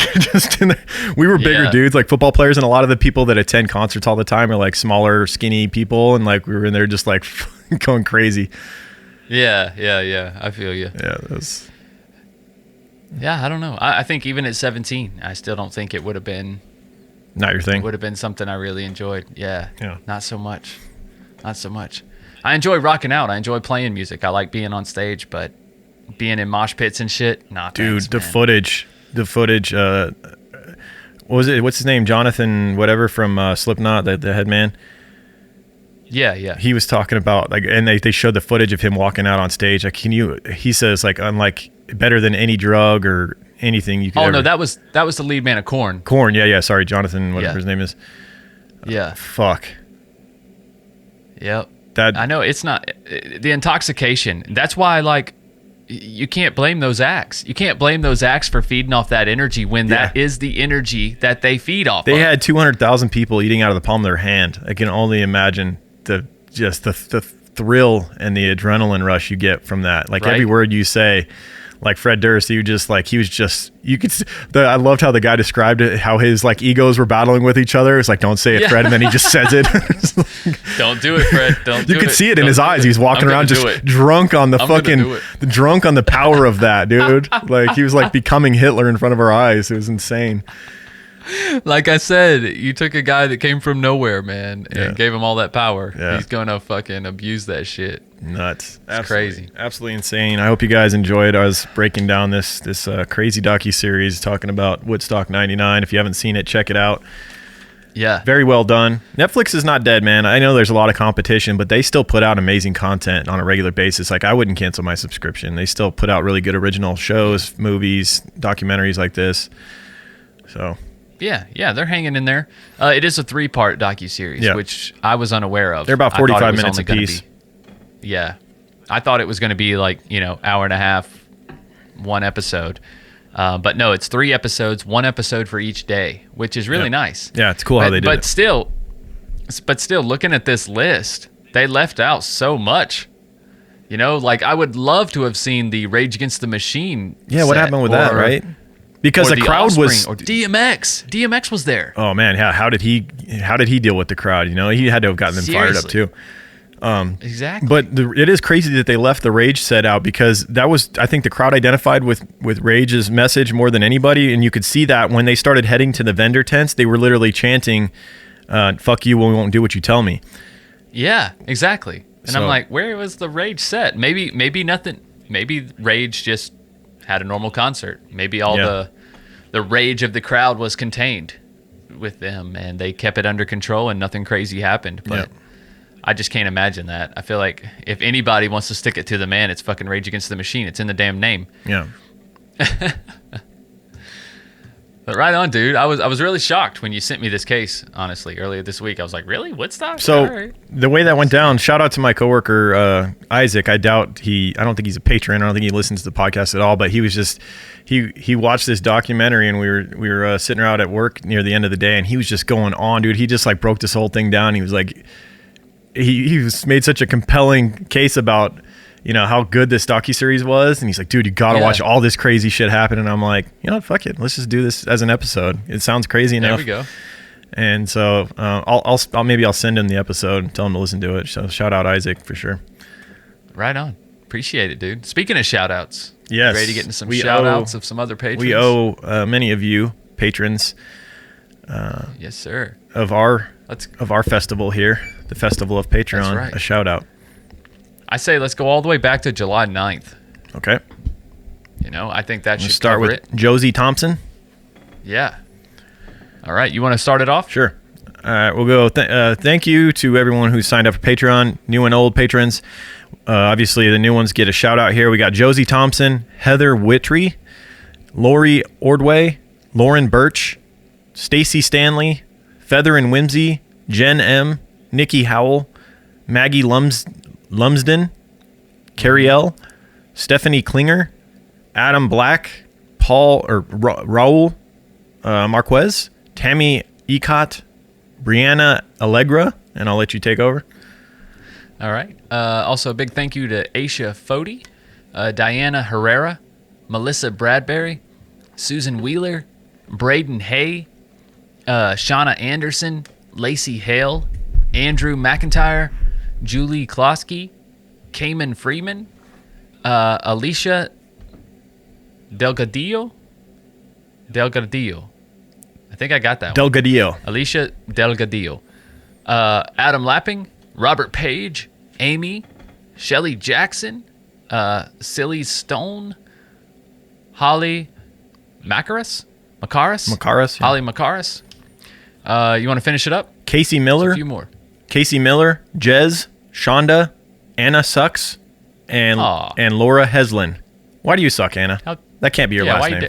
S1: we were bigger dudes, like football players, and a lot of the people that attend concerts all the time are like smaller, skinny people, and like we were in there just like going crazy.
S2: Yeah. I feel you.
S1: Yeah, that was...
S2: Yeah, I don't know. I think even at 17, I still don't think it would have been...
S1: Not your thing?
S2: It would have been something I really enjoyed. Yeah. Not so much. I enjoy rocking out. I enjoy playing music. I like being on stage, but being in mosh pits and shit, nah,
S1: dude,
S2: thanks,
S1: the
S2: man.
S1: footage, what was it? What's his name? Jonathan whatever from Slipknot, the head man?
S2: Yeah.
S1: He was talking about, like, and they showed the footage of him walking out on stage. Like, he says, like, unlike... better than any drug or anything you could ever...
S2: no, that was the lead man of Korn.
S1: Korn, yeah, sorry, Jonathan, whatever his name is.
S2: Yeah.
S1: Fuck.
S2: Yep. I know it's not... The intoxication, that's why, like, you can't blame those acts. You can't blame those acts for feeding off that energy when that is the energy that they feed off.
S1: They
S2: of.
S1: had 200,000 people eating out of the palm of their hand. I can only imagine the thrill and the adrenaline rush you get from that. Like every word you say, like Fred Durst, you could see, I loved how the guy described it, how his like egos were battling with each other. It's like, don't say it, Fred. And then he just says it.
S2: Don't do it, Fred. Don't do it.
S1: You could see it in his eyes. He's walking around just drunk on drunk on the power of that, dude. Like he was like becoming Hitler in front of our eyes. It was insane.
S2: Like I said, you took a guy that came from nowhere, man, and gave him all that power. Yeah. He's going to fucking abuse that shit.
S1: Nuts.
S2: It's crazy.
S1: Absolutely insane. I hope you guys enjoyed us breaking down this crazy docu-series talking about Woodstock 99. If you haven't seen it, check it out.
S2: Yeah.
S1: Very well done. Netflix is not dead, man. I know there's a lot of competition, but they still put out amazing content on a regular basis. Like I wouldn't cancel my subscription. They still put out really good original shows, movies, documentaries like this. So...
S2: Yeah, they're hanging in there. It is a 3-part docuseries, which I was unaware of.
S1: They're about 45 minutes a piece.
S2: I thought it was going to be like, hour and a half, one episode. But no, it's 3 episodes, 1 episode for each day, which is really nice.
S1: Yeah, it's cool how they did it.
S2: But still, looking at this list, they left out so much. Like I would love to have seen the Rage Against the Machine.
S1: Yeah, what happened with that, right? Because the crowd was,
S2: or DMX. DMX was there.
S1: Oh man, yeah. How did he deal with the crowd? He had to have gotten them fired up too.
S2: Exactly.
S1: But it is crazy that they left the Rage set out, because that was, I think, the crowd identified with Rage's message more than anybody, and you could see that when they started heading to the vendor tents, they were literally chanting, "Fuck you, we won't do what you tell me."
S2: Yeah, exactly. And I'm like, where was the Rage set? Maybe nothing. Maybe Rage just had a normal concert. Maybe all the rage of the crowd was contained with them and they kept it under control and nothing crazy happened. But I just can't imagine that. I feel like if anybody wants to stick it to the man, it's fucking Rage Against the Machine. It's in the damn name.
S1: Yeah.
S2: But right on, dude. I was really shocked when you sent me this case, honestly, earlier this week. I was like, really? Woodstock?
S1: So the way that went down, shout out to my coworker, Isaac. I don't think he's a patron. I don't think he listens to the podcast at all, but he was just, he watched this documentary, and we were sitting around at work near the end of the day, and he was just going on, dude. He just like broke this whole thing down. He was like, he made such a compelling case about, how good this docuseries was. And he's like, dude, you got to watch all this crazy shit happen. And I'm like, fuck it. Let's just do this as an episode. It sounds crazy enough.
S2: There we go.
S1: And so I'll send him the episode and tell him to listen to it. So shout out Isaac for sure.
S2: Right on. Appreciate it, dude. Speaking of shout outs.
S1: Yes.
S2: Ready to get into some shout outs of some other patrons?
S1: We owe many of you patrons.
S2: Yes, sir.
S1: Of our festival here, the Festival of Patreon, a shout out.
S2: I say let's go all the way back to July 9th.
S1: Okay.
S2: I think that should
S1: start
S2: cover
S1: with
S2: it.
S1: Josie Thompson.
S2: Yeah. All right. You want to start it off?
S1: Sure. All right. We'll go. Thank you to everyone who signed up for Patreon, new and old patrons. Obviously, the new ones get a shout out here. We got Josie Thompson, Heather Whittrey, Lori Ordway, Lauren Birch, Stacy Stanley, Feather and Whimsy, Jen M, Nikki Howell, Maggie Lumsden, Carrie L, Stephanie Klinger, Adam Black, Raul Marquez, Tammy Ecott, Brianna Allegra, and I'll let you take over.
S2: All right. Also, a big thank you to Aisha Fody, Diana Herrera, Melissa Bradbury, Susan Wheeler, Braden Hay, Shauna Anderson, Lacey Hale, Andrew McIntyre, Julie Klosky, Cayman Freeman, Alicia Delgadillo. I think I got that one.
S1: Delgadillo.
S2: Alicia Delgadillo. Adam Lapping, Robert Page, Amy, Shelly Jackson, Silly Stone, Holly Macaris.
S1: Yeah.
S2: Holly Macaris. You want to finish it up?
S1: Casey Miller.
S2: Just a few more.
S1: Casey Miller, Jez, Shonda, Anna Sucks, and Laura Heslin. Why do you suck, Anna? That can't be your last name.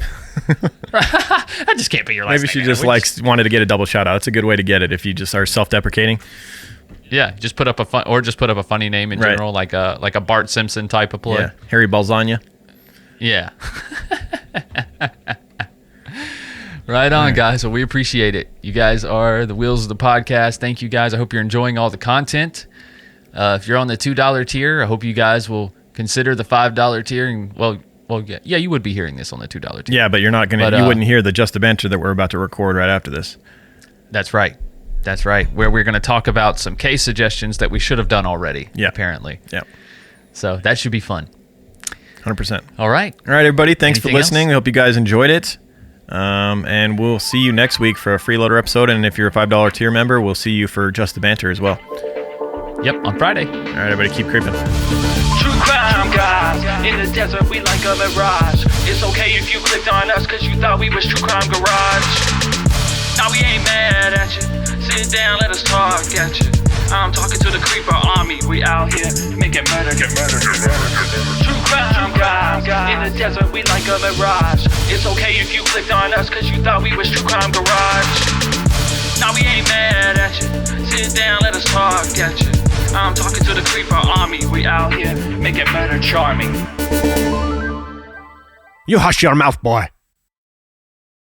S2: That just can't be your last name.
S1: Maybe she just wanted to get a double shout out. It's a good way to get it if you just are self-deprecating.
S2: Yeah, just put up a funny name in general, like a Bart Simpson type of play. Yeah,
S1: Harry Balzania.
S2: Yeah. Right on, guys. Well, we appreciate it. You guys are the wheels of the podcast. Thank you, guys. I hope you're enjoying all the content. If you're on the $2 tier, I hope you guys will consider the $5 tier. And well, yeah, you would be hearing this on the $2 tier.
S1: Yeah, but you're not gonna. You wouldn't hear the Just the Banter that we're about to record right after this.
S2: That's right. That's right. Where we're going to talk about some case suggestions that we should have done already.
S1: Yeah.
S2: Apparently.
S1: Yeah.
S2: So that should be fun.
S1: 100%.
S2: All right.
S1: All right, everybody. Thanks for listening.
S2: Else?
S1: I hope you guys enjoyed it. And we'll see you next week for a freeloader episode. And if you're a $5 tier member, we'll see you for Just the Banter as well.
S2: Yep, on Friday.
S1: All right, everybody, keep creeping.
S7: True crime guys, in the desert we like a mirage. It's okay if you clicked on us cause you thought we was True Crime Garage. Now we ain't mad at you, sit down, let us talk at you. I'm talking to the creeper army, we out here making murder, get murder, get murder. True crime guys, in the desert we like a mirage. It's okay if you clicked on us cause you thought we was True Crime Garage. Now we ain't mad at you, sit down, let us talk at you. I'm talking to the creeper army, we out here making murder charming.
S8: You hush your mouth, boy.